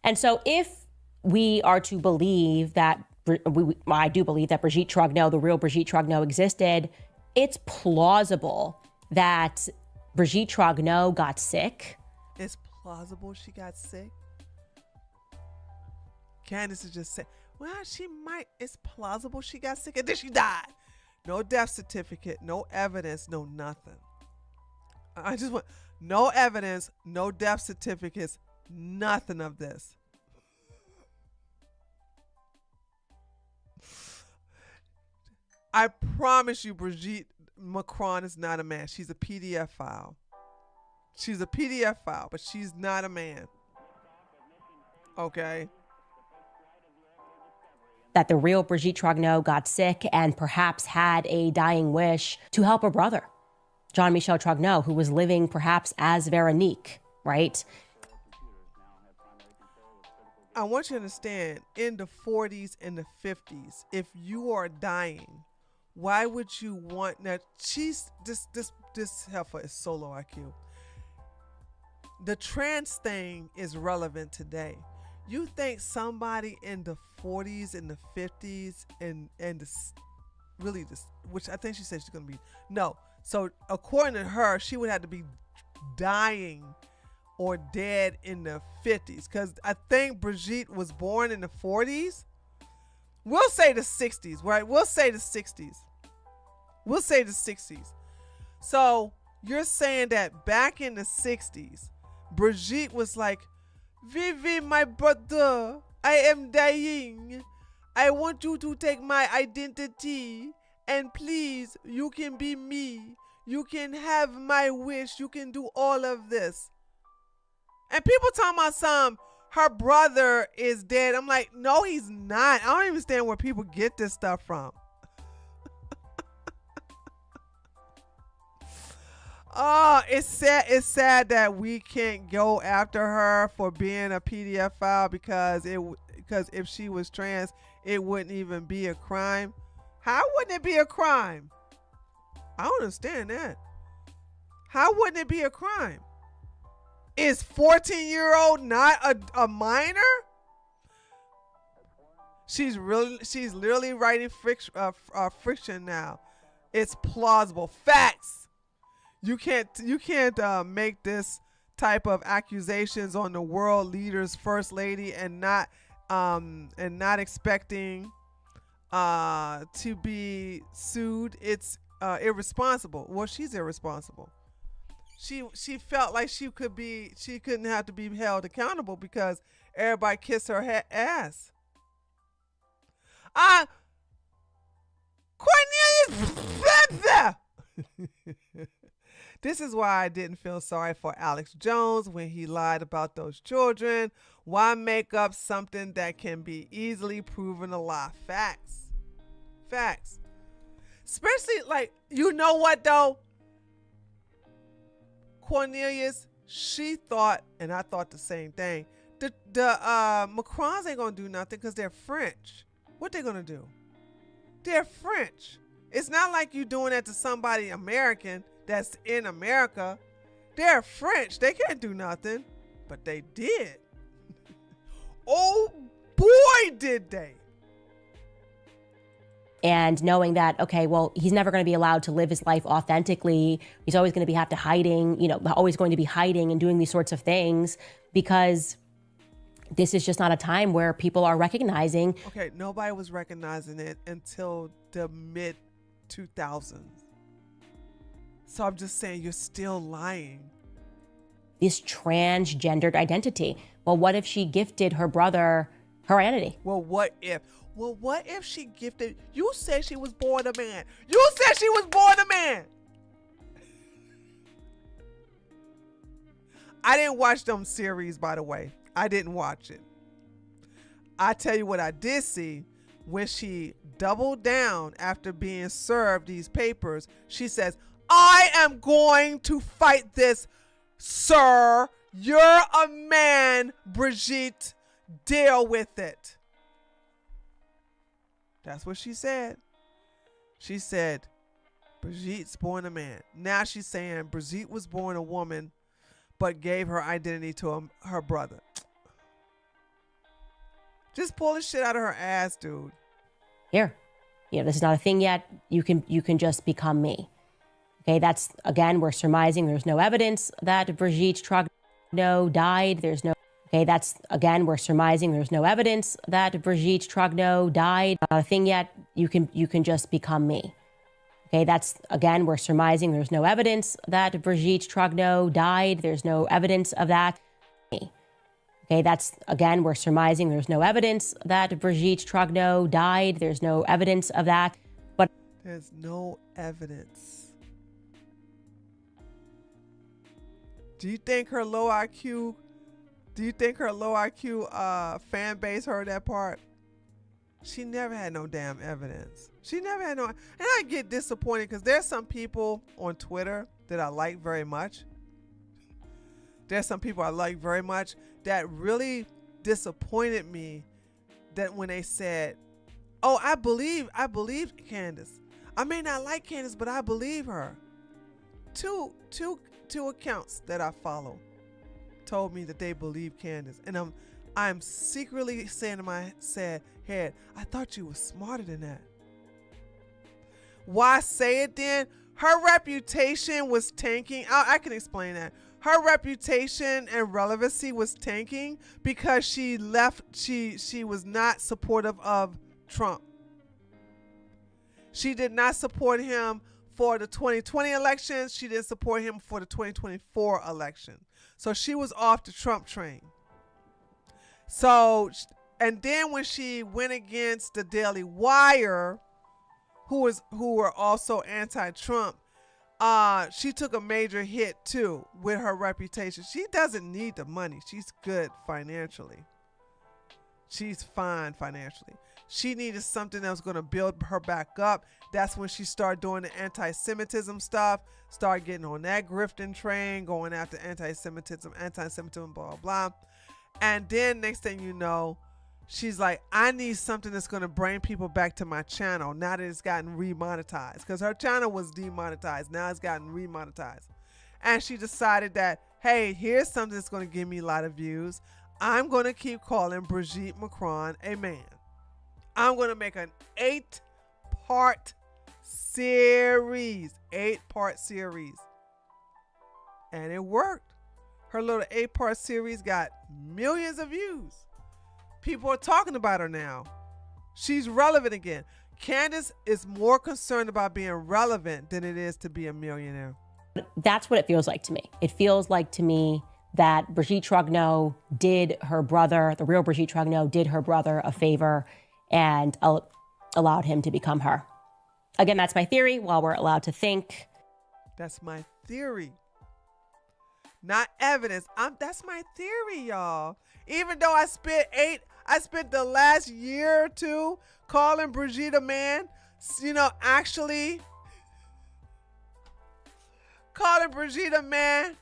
Speaker 8: And so if we are to believe that, I do believe that Brigitte Trogneau, the real Brigitte Trogneau existed, it's plausible that Brigitte Trogneau got sick.
Speaker 1: It's plausible she got sick? Candace is just saying, well, it's plausible she got sick and then she died. No death certificate, no evidence, no nothing. I just want no evidence, no death certificates, nothing of this. I promise you, Brigitte Macron is not a man. She's a PDF file. She's a PDF file, but she's not a man. Okay?
Speaker 8: That the real Brigitte Trogneau got sick and perhaps had a dying wish to help her brother, Jean-Michel Trogneau, who was living perhaps as Veronique, right?
Speaker 1: I want you to understand, in the 40s and the 50s, if you are dying, why would you want, now she's, this heifer is so low IQ. The trans thing is relevant today. You think somebody in the 40s and the 50s and this, really this, which I think she said she's going to be, no. So according to her, she would have to be dying or dead in the 50s. Because I think Brigitte was born in the 40s. We'll say the 60s, right? We'll say the 60s. We'll say the 60s. So you're saying that back in the 60s, Brigitte was like, Vivi, my brother, I am dying. I want you to take my identity. And please, you can be me. You can have my wish. You can do all of this. And people talking about her brother is dead. I'm like, no, he's not. I don't even understand where people get this stuff from. Oh, it's sad. It's sad that we can't go after her for being a PDF file because if she was trans, it wouldn't even be a crime. How wouldn't it be a crime? I don't understand that. How wouldn't it be a crime? Is 14-year-old not a minor? She's literally writing fiction now. It's plausible. Facts. You can't make this type of accusations on the world leader's first lady and not expecting to be sued. It's irresponsible. Well, she's irresponsible. She felt like she couldn't have to be held accountable because everybody kissed her ass. Cornelius. This is why I didn't feel sorry for Alex Jones when he lied about those children. Why make up something that can be easily proven a lie? Facts. Facts. Especially, like, you know what, though? Cornelius, she thought, and I thought the same thing, the Macrons ain't going to do nothing because they're French. What they going to do? They're French. It's not like you doing that to somebody American that's in America. They're French. They can't do nothing. But they did. Oh, boy, did they.
Speaker 8: And knowing that, okay, well, he's never going to be allowed to live his life authentically. He's always going to have to hiding, always going to be hiding and doing these sorts of things because this is just not a time where people are recognizing.
Speaker 1: Okay, nobody was recognizing it until the mid-2000s. So I'm just saying, you're still lying.
Speaker 8: This transgendered identity. Well, what if she gifted her brother her identity?
Speaker 1: Well, what if she gifted? You said she was born a man. You said she was born a man. I didn't watch them series, by the way. I didn't watch it. I tell you what I did see. When she doubled down after being served these papers, she says, I am going to fight this, sir. You're a man, Brigitte. Deal with it. That's what she said. She said, Brigitte's born a man. Now she's saying Brigitte was born a woman, but gave her identity to her brother. Just pull the shit out of her ass, dude.
Speaker 8: Here, this is not a thing yet. You can just become me. Okay, that's, again, we're surmising. There's no evidence that Brigitte Trogneau died. There's no Okay, that's, again, we're surmising there's no evidence that Brigitte Trogneau died. Not a thing yet. You can just become me. Okay, that's, again, we're surmising there's no evidence that Brigitte Trogneau died. There's no evidence of that. Okay, that's, again, we're surmising there's no evidence that Brigitte Trogneau died. There's no evidence of that. But
Speaker 1: there's no evidence. Do you think her low IQ fan base heard that part? She never had no damn evidence. She never had no, and I get disappointed because there's some people on Twitter that I like very much. There's some people I like very much that really disappointed me that when they said, oh, I believe Candace. I may not like Candace, but I believe her. Two accounts that I follow told me that they believe Candace. And I'm secretly saying in my head, I thought you were smarter than that. Why say it then? Her reputation was tanking. I can explain that. Her reputation and relevancy was tanking because she was not supportive of Trump. She did not support him for the 2020 elections. She didn't support him for the 2024 election. So she was off the Trump train. So, and then when she went against the Daily Wire, who were also anti-Trump, she took a major hit too with her reputation. She doesn't need the money. She's good financially. She's fine financially. She needed something that was going to build her back up. That's when she started doing the anti-Semitism stuff, started getting on that grifting train, going after anti-Semitism, blah, blah. And then next thing you know, she's like, I need something that's going to bring people back to my channel now that it's gotten remonetized. Because her channel was demonetized. Now it's gotten remonetized. And she decided that, hey, here's something that's going to give me a lot of views. I'm going to keep calling Brigitte Macron a man. I'm going to make an 8-part series. 8-part series. And it worked. Her little 8-part series got millions of views. People are talking about her now. She's relevant again. Candace is more concerned about being relevant than it is to be a millionaire.
Speaker 8: That's what it feels like to me. It feels like to me that Brigitte Trogneau did her brother, the real Brigitte Trogneau, did her brother a favor and allowed him to become her. Again, that's my theory. While we're allowed to think.
Speaker 1: That's my theory. Not evidence. That's my theory, y'all. Even though I spent the last year or two calling Brigitte a man, actually calling Brigitte a man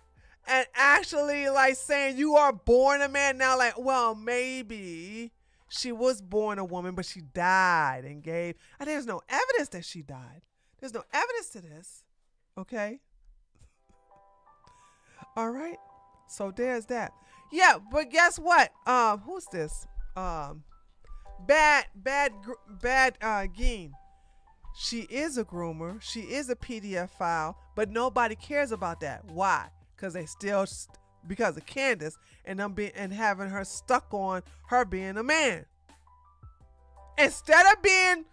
Speaker 1: and actually like saying you are born a man. Now like, well, maybe she was born a woman, but she died and there's no evidence that she died. There's no evidence to this. Okay. All right. So there's that. Yeah, but guess what? Who's this? Bad Geen. She is a groomer. She is a PDF file, but nobody cares about that. Why? Because because of Candace and having her stuck on her being a man. Instead of being,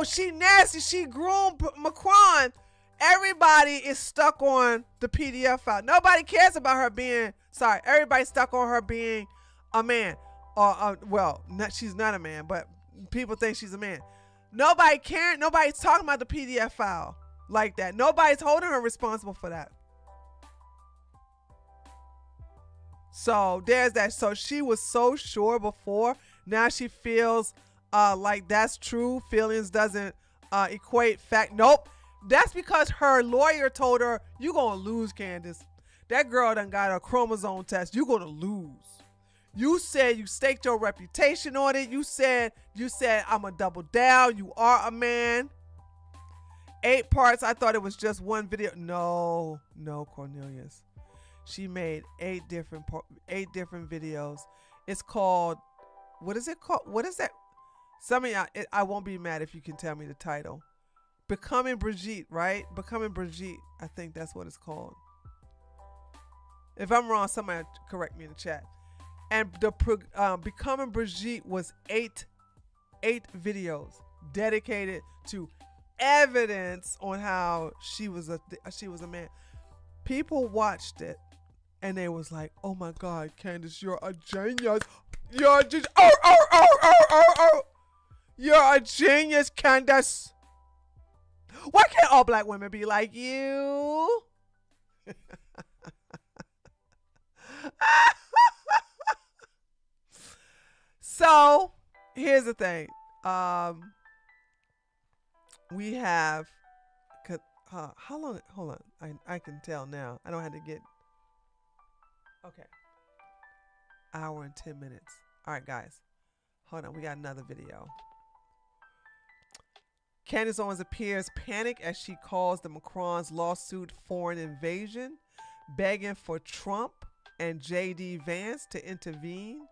Speaker 1: she nasty, she groomed Macron. Everybody is stuck on the PDF file. Nobody cares about her being, everybody's stuck on her being a man. She's not a man, but people think she's a man. Nobody cares. Nobody's talking about the PDF file like that. Nobody's holding her responsible for that. So there's that. So she was so sure before. Now she feels like that's true. Feelings doesn't equate fact. Nope. That's because her lawyer told her, you're going to lose, Candace. That girl done got a chromosome test. You're going to lose. You said you staked your reputation on it. You said, I'm a double down. You are a man. 8 parts. I thought it was just one video. No, Cornelius. She made 8 different videos. It's called, what is it called? What is that? Some of y'all, I won't be mad if you can tell me the title. Becoming Brigitte, right? Becoming Brigitte. I think that's what it's called. If I'm wrong, somebody correct me in the chat. And the Becoming Brigitte was eight videos dedicated to evidence on how she was a man. People watched it and they was like, "Oh my God, Candace, you're a genius. You're just you're a genius, Candace. Why can't all black women be like you?" So here's the thing. We have how long? Hold on. I can tell now. I don't have to get. Okay. Hour and 10 minutes. All right, guys. Hold on. We got another video. Candace Owens appears panicked as she calls the Macron's lawsuit foreign invasion, begging for Trump and J.D. Vance to intervene.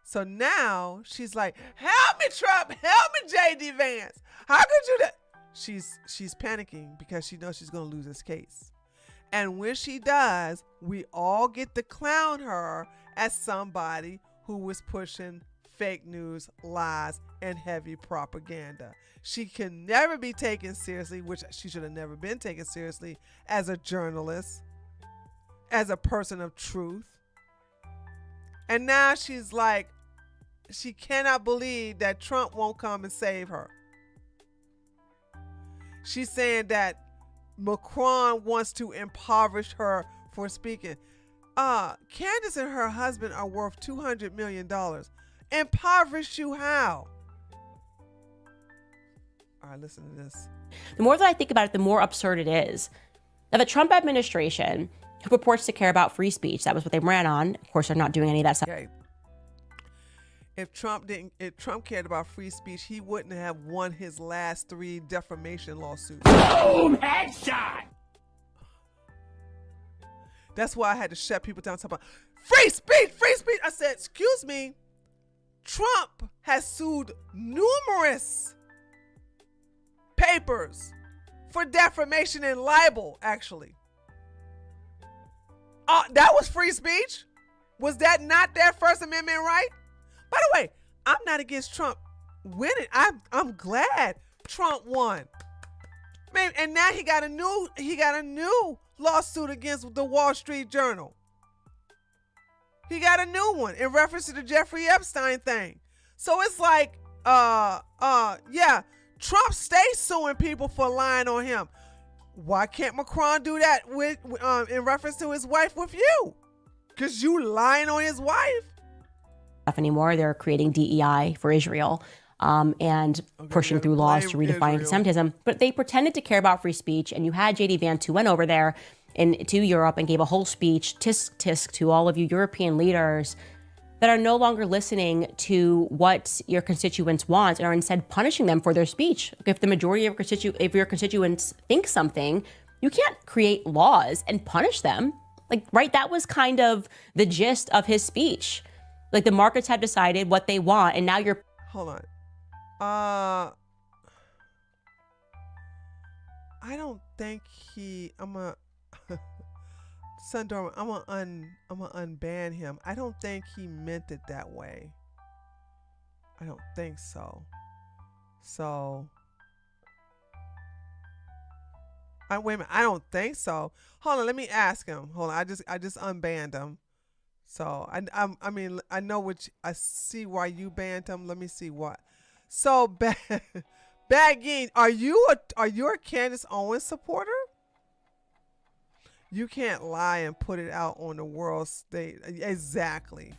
Speaker 1: So now she's like, "Help me, Trump! Help me, J.D. Vance! How could you do?" She's panicking because she knows she's going to lose this case. And when she does, we all get to clown her as somebody who was pushing fake news, lies, and heavy propaganda. She can never be taken seriously, which she should have never been taken seriously, as a journalist, as a person of truth. And now she's like, she cannot believe that Trump won't come and save her. She's saying that Macron wants to impoverish her for speaking. Candace and her husband are worth $200 million. Impoverish you how? All right, listen to this.
Speaker 8: The more that I think about it, the more absurd it is. Now, the Trump administration, who purports to care about free speech, that was what they ran on. Of course, they're not doing any of that stuff.
Speaker 1: Okay. If Trump cared about free speech, he wouldn't have won his last 3 defamation lawsuits.
Speaker 9: Boom! Headshot!
Speaker 1: That's why I had to shut people down talking about free speech, free speech. I said, excuse me, Trump has sued numerous papers for defamation and libel, actually. That was free speech? Was that not their First Amendment right? By the way, I'm not against Trump winning. I'm glad Trump won. Man, and now he got a new lawsuit against the Wall Street Journal. He got a new one in reference to the Jeffrey Epstein thing. So it's like, yeah, Trump stays suing people for lying on him. Why can't Macron do that with in reference to his wife with you? Because you lying on his wife?
Speaker 8: Anymore. They're creating DEI for Israel and pushing through laws to redefine anti-Semitism. But they pretended to care about free speech, and you had J.D. Vance, who went over there to Europe and gave a whole speech, tisk to all of you European leaders that are no longer listening to what your constituents want and are instead punishing them for their speech. If the majority of your constituents think something, you can't create laws and punish them. Like, right? That was kind of the gist of his speech. Like, the markets have decided what they want, and now you're...
Speaker 1: Hold on. I don't think Sundar, I'm gonna unban him. I don't think he meant it that way. I don't think so. So... wait a minute. I don't think so. Hold on. Let me ask him. Hold on. I just unbanned him. So I mean, I know I see why you banned him. Let me see what. So Bagging, are you a Candace Owens supporter? You can't lie and put it out on the world stage. Exactly.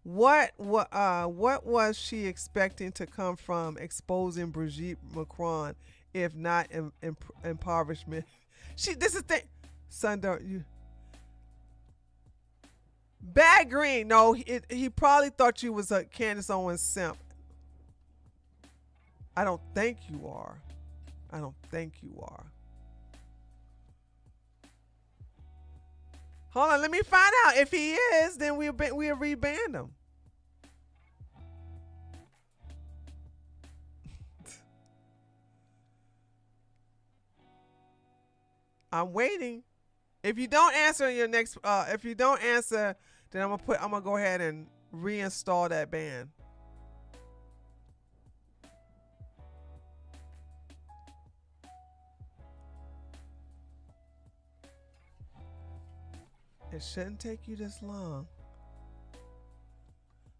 Speaker 1: What was she expecting to come from exposing Brigitte Macron, if not impoverishment? This is the thing. Sundar, you. Bad Green, no, he probably thought you was a Candace Owens simp. I don't think you are. I don't think you are. Hold on, let me find out. If he is, then we'll reband him. I'm waiting. If you don't answer your next, if you don't answer, then I'm gonna go ahead and reinstall that ban. It shouldn't take you this long.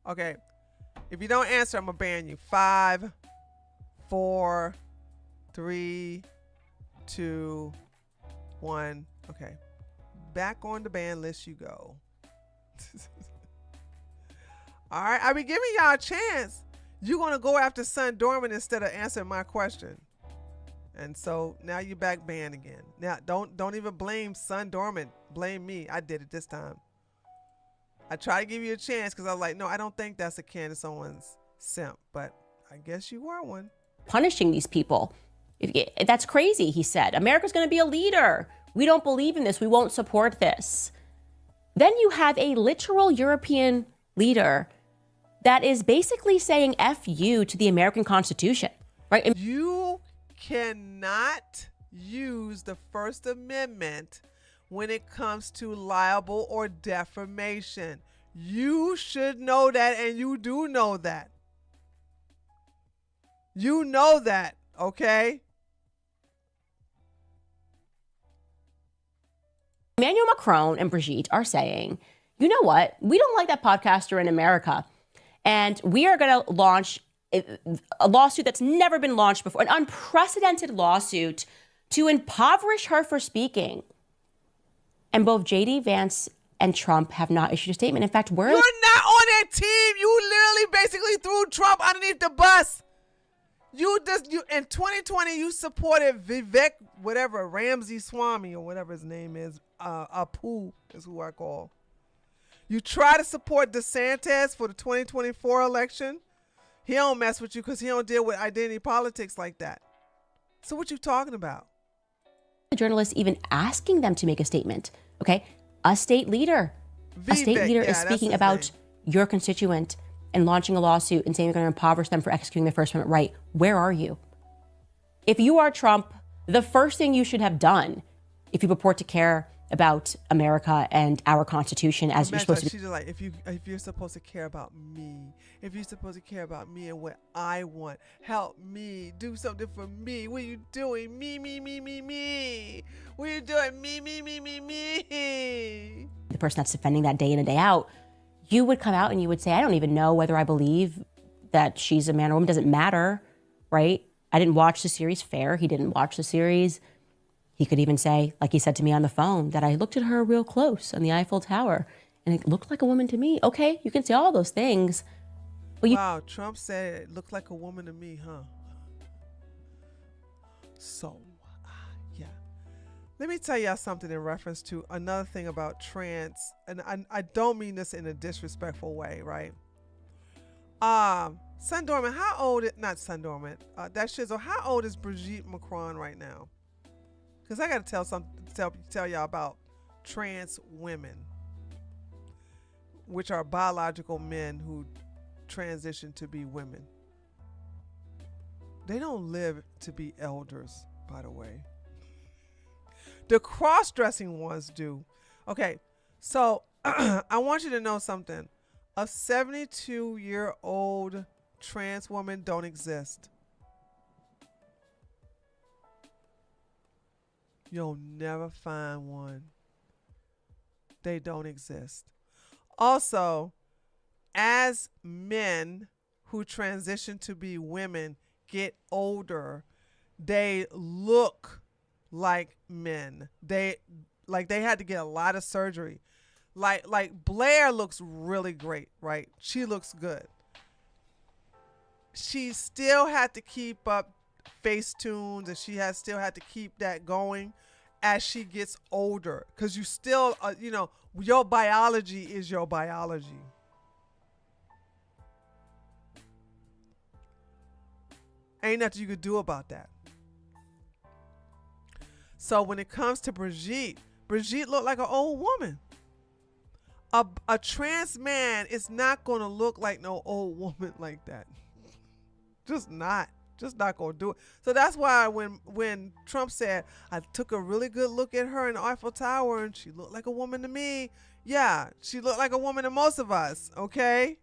Speaker 1: Okay. If you don't answer, I'm gonna ban you. 5, 4, 3, 2, 1. Okay. Back on the ban list you go. All right. I be giving y'all a chance. You're gonna go after Sun Dorman instead of answering my question. And so now you're back banned again. Now don't even blame Sun Dorman. Blame me. I did it this time. I try to give you a chance because I was like, no, I don't think that's a Candace Owens simp, but I guess you were one.
Speaker 8: Punishing these people. That's crazy, he said. America's going to be a leader. We don't believe in this. We won't support this. Then you have a literal European leader that is basically saying F you to the American Constitution, right?
Speaker 1: You cannot use the First Amendment when it comes to libel or defamation. You should know that, and you do know that. You know that, okay?
Speaker 8: Emmanuel Macron and Brigitte are saying, you know what? We don't like that podcaster in America. And we are going to launch a lawsuit that's never been launched before, an unprecedented lawsuit to impoverish her for speaking. And both J.D. Vance and Trump have not issued a statement. In fact,
Speaker 1: you're not on that team. You literally basically threw Trump underneath the bus. You in 2020, you supported Vivek, whatever, Ramsey Swamy or whatever his name is. Apu is who I call. You try to support DeSantis for the 2024 election. He don't mess with you because he don't deal with identity politics like that. So what you talking about?
Speaker 8: The journalists even asking them to make a statement. Okay, a state leader is speaking about your constituent and launching a lawsuit and saying you're going to impoverish them for executing the First Amendment right. Where are you? If you are Trump, the first thing you should have done, if you purport to care about America and our Constitution as you're supposed to.
Speaker 1: She's like, if you're supposed to care about me, if you're supposed to care about me and what I want, help me, do something for me. What are you doing? Me. What are you doing? Me.
Speaker 8: The person that's defending that day in and day out, you would come out and you would say, I don't even know whether I believe that she's a man or woman. Doesn't matter, right? I didn't watch the series. Fair. He didn't watch the series. He could even say, like he said to me on the phone, that I looked at her real close on the Eiffel Tower and it looked like a woman to me. Okay, you can say all those things. But
Speaker 1: wow, Trump said it looked like a woman to me, huh? So, yeah. Let me tell y'all something in reference to another thing about trans, and I don't mean this in a disrespectful way, right? Sun Dorman, how old is, not Sun Dorman, that shizzle, how old is Brigitte Macron right now? Because I got to tell y'all about trans women, which are biological men who transition to be women. They don't live to be elders, by the way. The cross-dressing ones do. Okay, so I want you to know something. A 72-year-old trans woman don't exist. You'll never find one. They don't exist. Also, as men who transition to be women get older, they look like men. They had to get a lot of surgery. Like Blair looks really great, right? She looks good. She still had to keep up Facetunes, and she still had to keep that going as she gets older, because you still your biology is your biology. Ain't nothing you could do about that. So when it comes to Brigitte looked like an old woman. A trans man is not going to look like no old woman like that. Just not. Just not gonna do it. So that's why when Trump said, I took a really good look at her in the Eiffel Tower and she looked like a woman to me. Yeah, she looked like a woman to most of us, okay?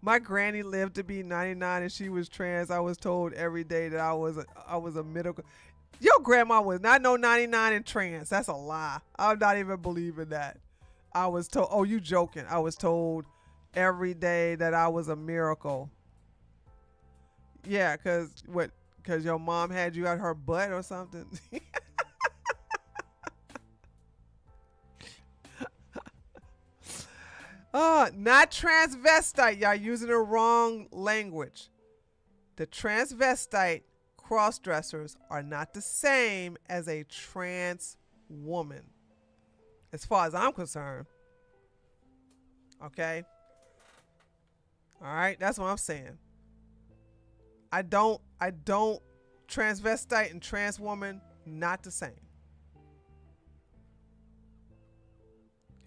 Speaker 1: My granny lived to be 99 and she was trans. I was told every day that I was a middle. Your grandma was not no 99 and trans. That's a lie. I'm not even believing that. I was told, oh, you joking. I was told every day that I was a miracle. Yeah, cause your mom had you at her butt or something. Not transvestite. Y'all using the wrong language. The transvestite cross-dressers are not the same as a trans woman, as far as I'm concerned. Okay? All right, that's what I'm saying. I don't transvestite and trans woman, not the same.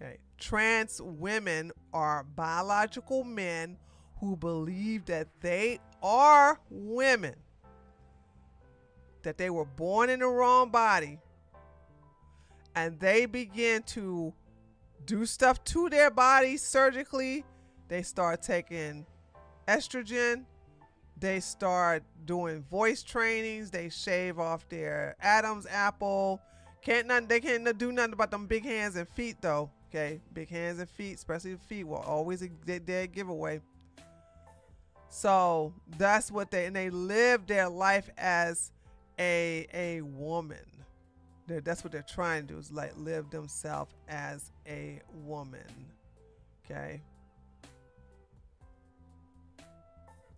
Speaker 1: Okay. Trans women are biological men who believe that they are women, that they were born in the wrong body, and they begin to do stuff to their body surgically. They start taking estrogen. They start doing voice trainings. They shave off their Adam's apple. They can't do nothing about them big hands and feet though. Okay, big hands and feet, especially the feet, were always a dead giveaway. So that's what they live their life as a woman. That's what they're trying to do, is like live themselves as a woman. Okay.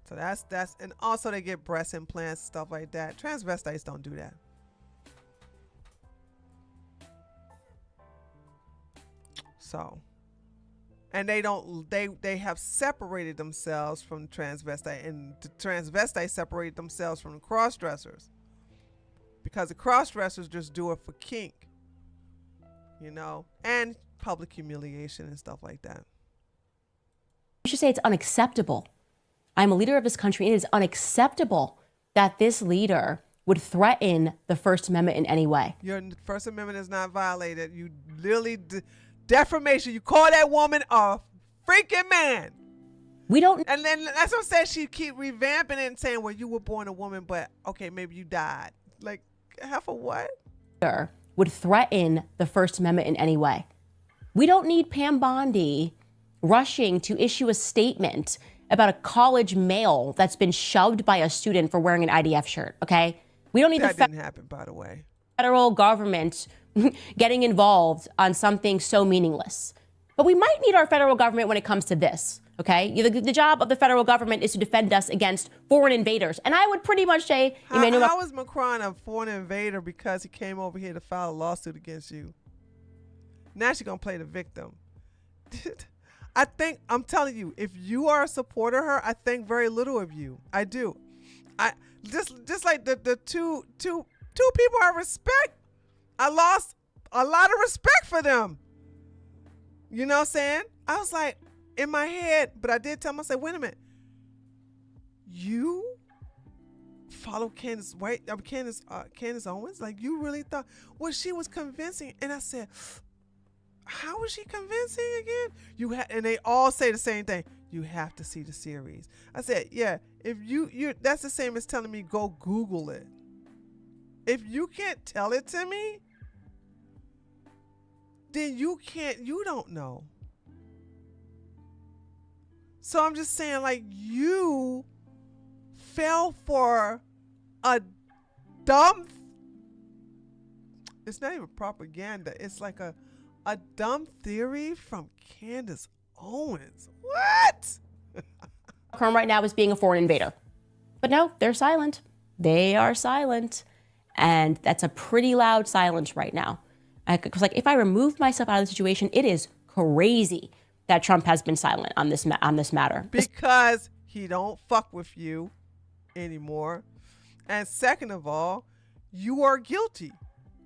Speaker 1: So that's and also they get breast implants, stuff like that. Transvestites don't do that. So, and they have separated themselves from transvestite, and the transvestites separated themselves from the cross-dressers, because the cross-dressers just do it for kink, and public humiliation and stuff like that.
Speaker 8: You should say it's unacceptable. I'm a leader of this country. It is unacceptable that this leader would threaten the First Amendment in any way.
Speaker 1: Your First Amendment is not violated. You literally defamation. You call that woman a freaking man.
Speaker 8: We don't.
Speaker 1: And then that's what I'm saying. She keep revamping it and saying, well, you were born a woman, but okay, maybe you died. Like, half of what?
Speaker 8: Would threaten the First Amendment in any way. We don't need Pam Bondi rushing to issue a statement about a college male that's been shoved by a student for wearing an IDF shirt, okay? We don't need
Speaker 1: that didn't happen, by the way.
Speaker 8: Federal government getting involved on something so meaningless. But we might need our federal government when it comes to this, okay? The job of the federal government is to defend us against foreign invaders. And I would pretty much say,
Speaker 1: how is Macron a foreign invader because he came over here to file a lawsuit against you? Now she's going to play the victim. I'm telling you, if you are a supporter of her, I think very little of you. I do. I just like the two people I respect, I lost a lot of respect for them. You know what I'm saying? I was like, in my head, but I did tell myself, wait a minute. You follow Candace Owens? Like, you really thought, well, she was convincing. And I said, how was she convincing again? And they all say the same thing. You have to see the series. I said, yeah, if you that's the same as telling me go Google it. If you can't tell it to me, then you don't know. So I'm just saying, like, you fell for a dumb, it's not even propaganda. It's like a dumb theory from Candace Owens. What?
Speaker 8: Macron right now is being a foreign invader. But no, they're silent. They are silent. And that's a pretty loud silence right now. Because if I remove myself out of the situation, it is crazy that Trump has been silent on this matter.
Speaker 1: Because he don't fuck with you anymore. And second of all, you are guilty.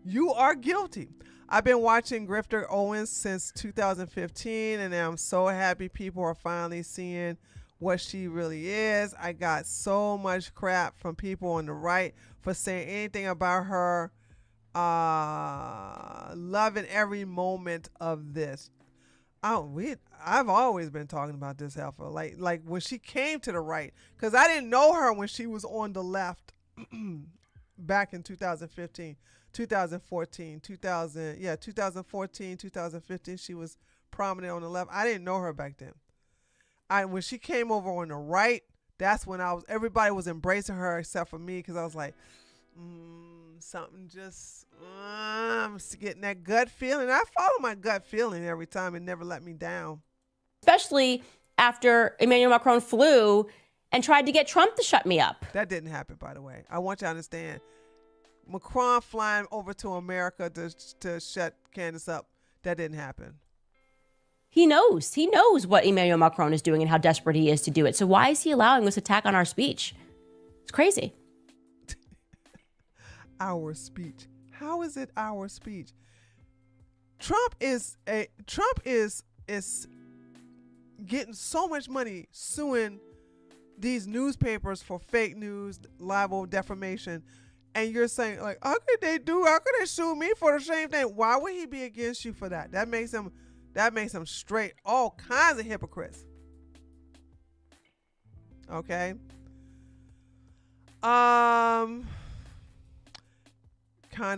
Speaker 1: You are guilty. I've been watching Grifter Owens since 2015, and I'm so happy people are finally seeing what she really is. I got so much crap from people on the right for saying anything about her. Loving every moment of this. I've always been talking about this heifer. Like when she came to the right, because I didn't know her when she was on the left back in 2015, 2014, 2014, 2015. She was prominent on the left. I didn't know her back then. When she came over on the right, that's when everybody was embracing her except for me, because I was like, something just, I'm getting that gut feeling. I follow my gut feeling every time and never let me down.
Speaker 8: Especially after Emmanuel Macron flew and tried to get Trump to shut me up.
Speaker 1: That didn't happen, by the way. I want you to understand. Macron flying over to America to shut Candace up, that didn't happen.
Speaker 8: He knows what Emmanuel Macron is doing and how desperate he is to do it. So why is he allowing this attack on our speech? It's crazy.
Speaker 1: Our speech. How is it our speech? Trump is getting so much money suing these newspapers for fake news, libel, defamation, and you're saying, like, how could they sue me for the same thing? Why would he be against you for that? That makes him straight all kinds of hypocrites. Okay. Kind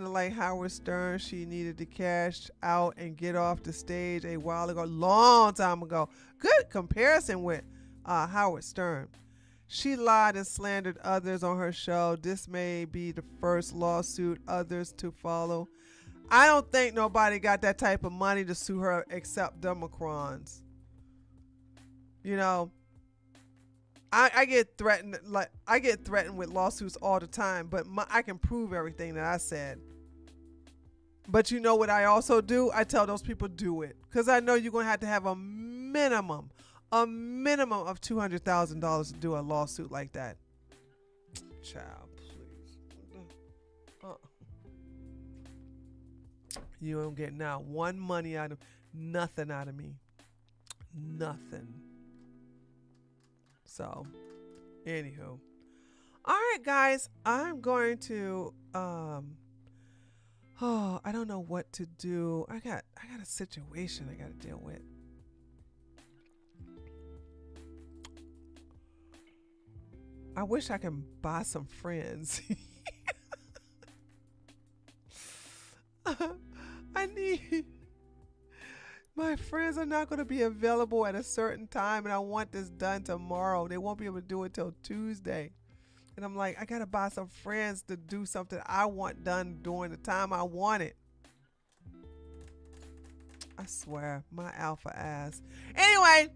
Speaker 1: of like Howard Stern, she needed to cash out and get off the stage a while ago, long time ago. Good comparison with Howard Stern. She lied and slandered others on her show. This may be the first lawsuit, others to follow. I don't think nobody got that type of money to sue her except the Macrons. You know, I get threatened, with lawsuits all the time, but I can prove everything that I said. But you know what I also do? I tell those people, do it, because I know you're gonna have to have a minimum of $200,000 to do a lawsuit like that. Child, please. You don't get now nothing out of me. Nothing. So, anywho. All right, guys. I'm going to, I don't know what to do. I got a situation I got to deal with. I wish I can buy some friends. My friends are not going to be available at a certain time, and I want this done tomorrow. They won't be able to do it till Tuesday. And I'm like, I got to buy some friends to do something I want done during the time I want it. I swear, my alpha ass. Anyway,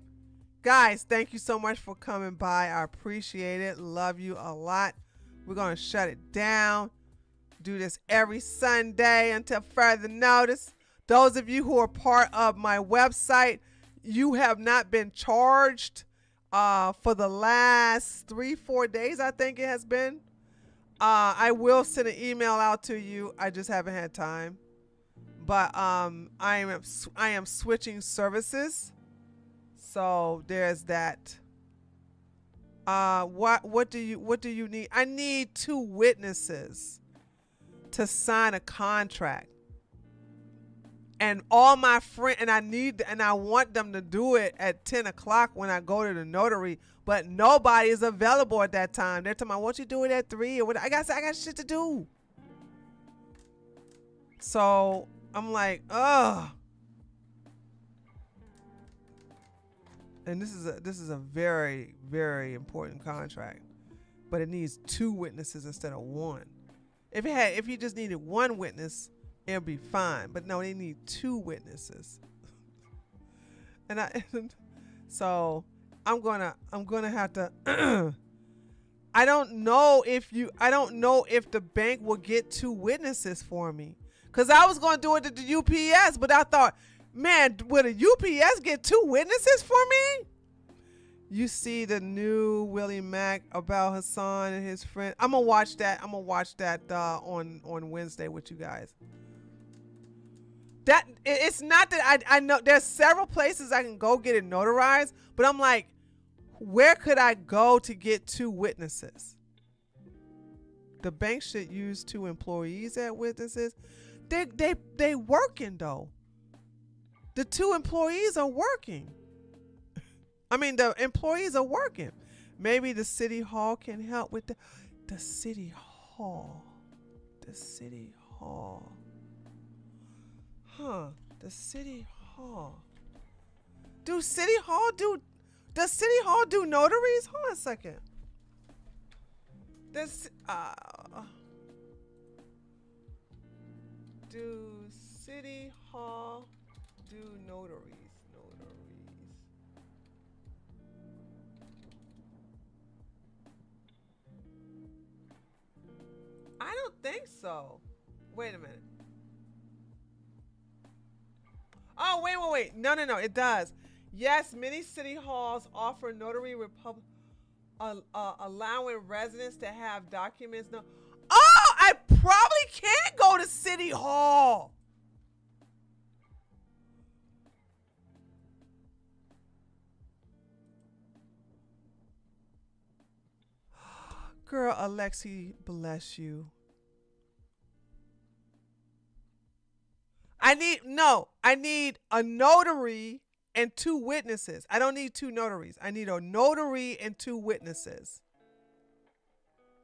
Speaker 1: guys, thank you so much for coming by. I appreciate it. Love you a lot. We're going to shut it down. Do this every Sunday until further notice. Those of you who are part of my website, you have not been charged for the last 3-4 days, I think it has been. I will send an email out to you. I just haven't had time. But I am switching services. So there's that. What do you need? I need 2 witnesses to sign a contract. And all my friends, and I want them to do it at 10 o'clock when I go to the notary, but nobody is available at that time. They're telling me, won't you do it at 3 or what? I got shit to do. So I'm like, ugh. And this is a very, very important contract, but it needs 2 witnesses instead of 1. If you just needed 1 witness, it'll be fine. But no, they need 2 witnesses. So I'm gonna have to. I don't know if the bank will get 2 witnesses for me, because I was gonna do it at the UPS, but I thought, man, would a UPS get 2 witnesses for me? You see the new Willie Mack about Hassan and his friend. I'm gonna watch that. On Wednesday with you guys. That it's not that I know there's several places I can go get it notarized, but I'm like, where could I go to get 2 witnesses? The bank should use 2 employees as witnesses. They working though. The 2 employees are working. I mean, the employees are working. Maybe the city hall can help with the city hall. The city hall. Huh. The city hall. Does city hall do notaries? Hold on a second. Do city hall do notaries? I don't think so. Wait a minute. Oh, wait. No. It does. Yes, many city halls offer notary allowing residents to have documents. No. Oh, I probably can go to city hall. Girl, Alexi, bless you. I need a notary and 2 witnesses. I don't need 2 notaries. I need a notary and 2 witnesses.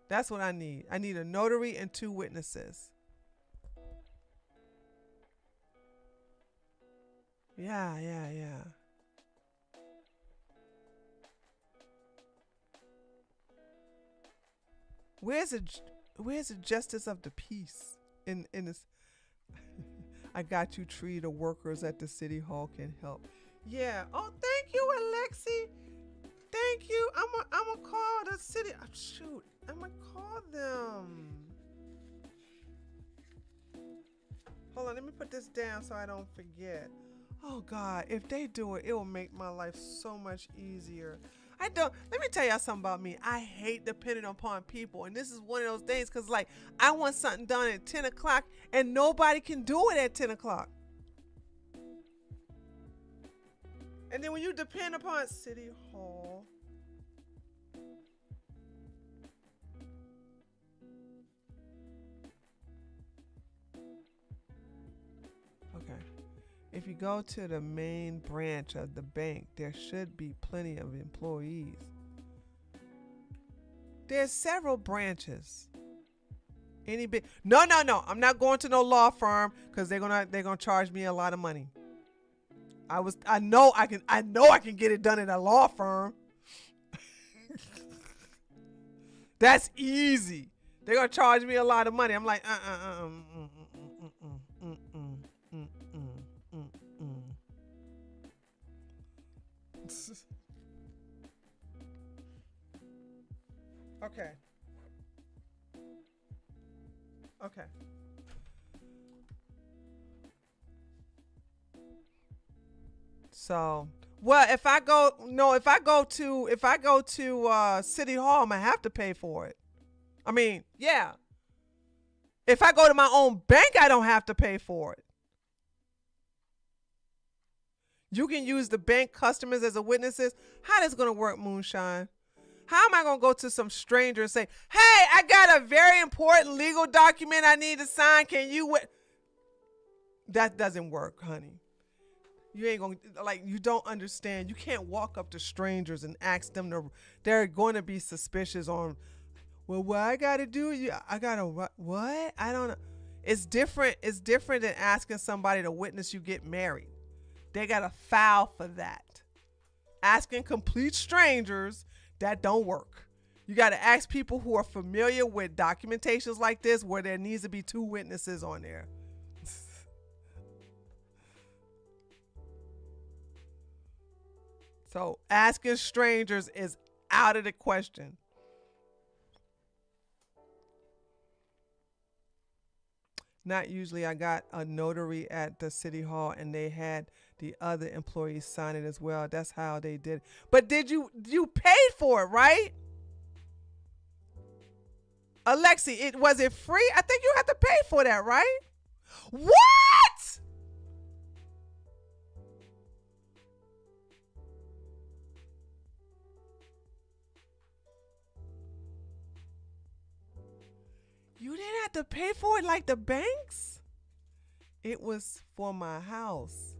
Speaker 1: That's what I need. I need a notary and 2 witnesses. Yeah. Where's the justice of the peace in this? I got you, Tree. The workers at the city hall can help. Yeah. Oh, thank you, Alexi. Thank you. I'm gonna call the city. Shoot. I'm gonna call them. Hold on. Let me put this down so I don't forget. Oh God, if they do it, it will make my life so much easier. Let me tell y'all something about me. I hate depending upon people. And this is one of those days because, like, I want something done at 10 o'clock and nobody can do it at 10 o'clock. And then when you depend upon City Hall. Okay. If you go to the main branch of the bank, there should be plenty of employees. There's several branches. No. I'm not going to no law firm because they're gonna charge me a lot of money. I know I can get it done at a law firm. That's easy. They're gonna charge me a lot of money. I'm like, Okay. So, well, if I go to City Hall, I'm gonna have to pay for it. I mean, yeah. If I go to my own bank, I don't have to pay for it. You can use the bank customers as a witnesses. How that's gonna work, Moonshine? How am I going to go to some stranger and say, hey, I got a very important legal document I need to sign. Can you? That doesn't work, honey. You ain't going to, like, you don't understand. You can't walk up to strangers and ask them to, they're going to be suspicious on, well, what I got to do? I got to, what? I don't know. It's different. It's different than asking somebody to witness you get married. They got to file for that. Asking complete strangers, that don't work. You got to ask people who are familiar with documentations like this where there needs to be 2 witnesses on there. So asking strangers is out of the question. Not usually. I got a notary at the city hall and they had the other employees sign it as well. That's how they did it. But you paid for it, right? Alexi, was it free? I think you had to pay for that, right? What? You didn't have to pay for it like the banks? It was for my house.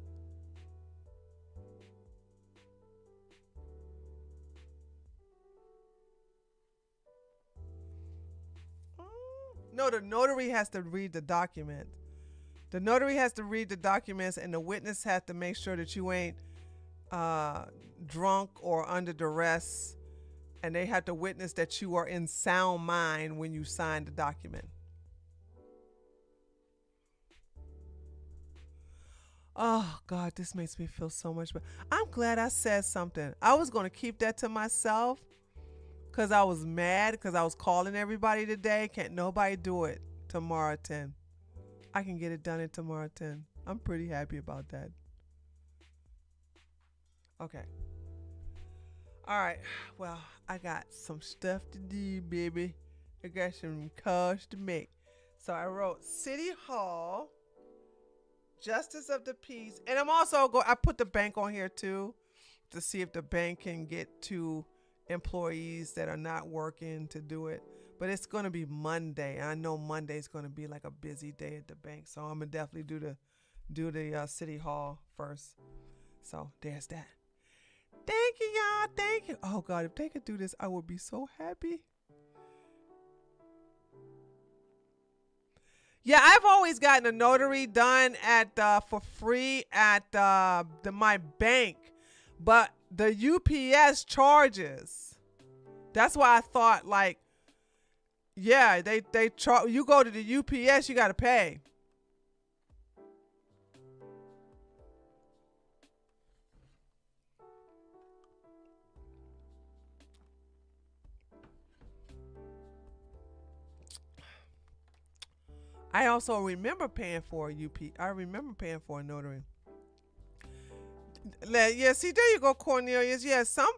Speaker 1: No, the notary has to read the document. The notary has to read the documents, and the witness has to make sure that you ain't drunk or under duress, and they have to witness that you are in sound mind when you sign the document. Oh, God, this makes me feel so much better. I'm glad I said something. I was going to keep that to myself because I was mad because I was calling everybody today. Can't nobody do it tomorrow at 10. I can get it done at tomorrow at 10. I'm pretty happy about that. Okay. All right. Well, I got some stuff to do, baby. I got some calls to make. So I wrote City Hall, Justice of the Peace, and I'm also I put the bank on here too to see if the bank can get 2 employees that are not working to do it. But it's going to be Monday. I know Monday's going to be like a busy day at the bank, so I'm gonna definitely do the City Hall first. So there's that. Thank you, y'all. Thank you. Oh God, if they could do this, I would be so happy. Yeah, I've always gotten a notary done at for free at my bank, but the UPS charges. That's why I thought like, yeah, they charge. You go to the UPS, you got to pay. I also remember paying for a I remember paying for a notary. Yeah, see, there you go, Cornelius. Yeah, some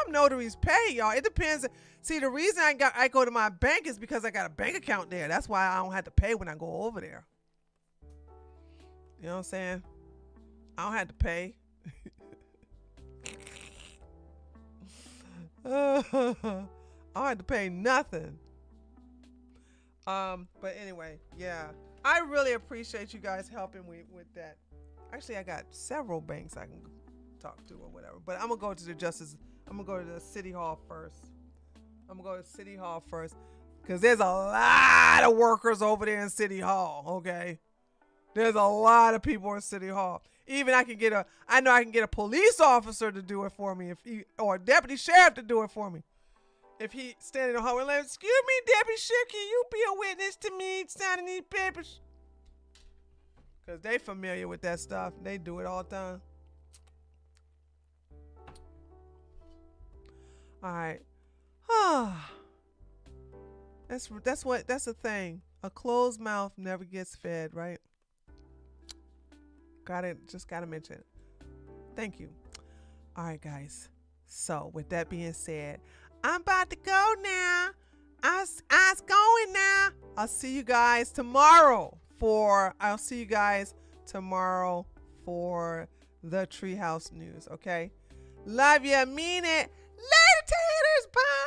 Speaker 1: notaries pay, y'all. It depends. See, the reason I go to my bank is because I got a bank account there. That's why I don't have to pay when I go over there. You know what I'm saying? I don't have to pay. I don't have to pay nothing. But anyway, yeah, I really appreciate you guys helping me with that. Actually, I got several banks I can talk to or whatever, but I'm gonna go to the City Hall first. Because there's a lot of workers over there in City Hall, okay? There's a lot of people in City Hall. Even I know I can get a police officer to do it for me or a deputy sheriff to do it for me. If he standing in the hallway like, excuse me, Deputy Sheriff, can you be a witness to me signing these papers? Because they familiar with that stuff. They do it all the time. All right. That's the thing. A closed mouth never gets fed, right? Just gotta mention it. Thank you. All right, guys. So with that being said, I'm about to go now. I was going now. I'll see you guys tomorrow for the Treehouse News, okay? Love you, mean it. Later, taters. Bye.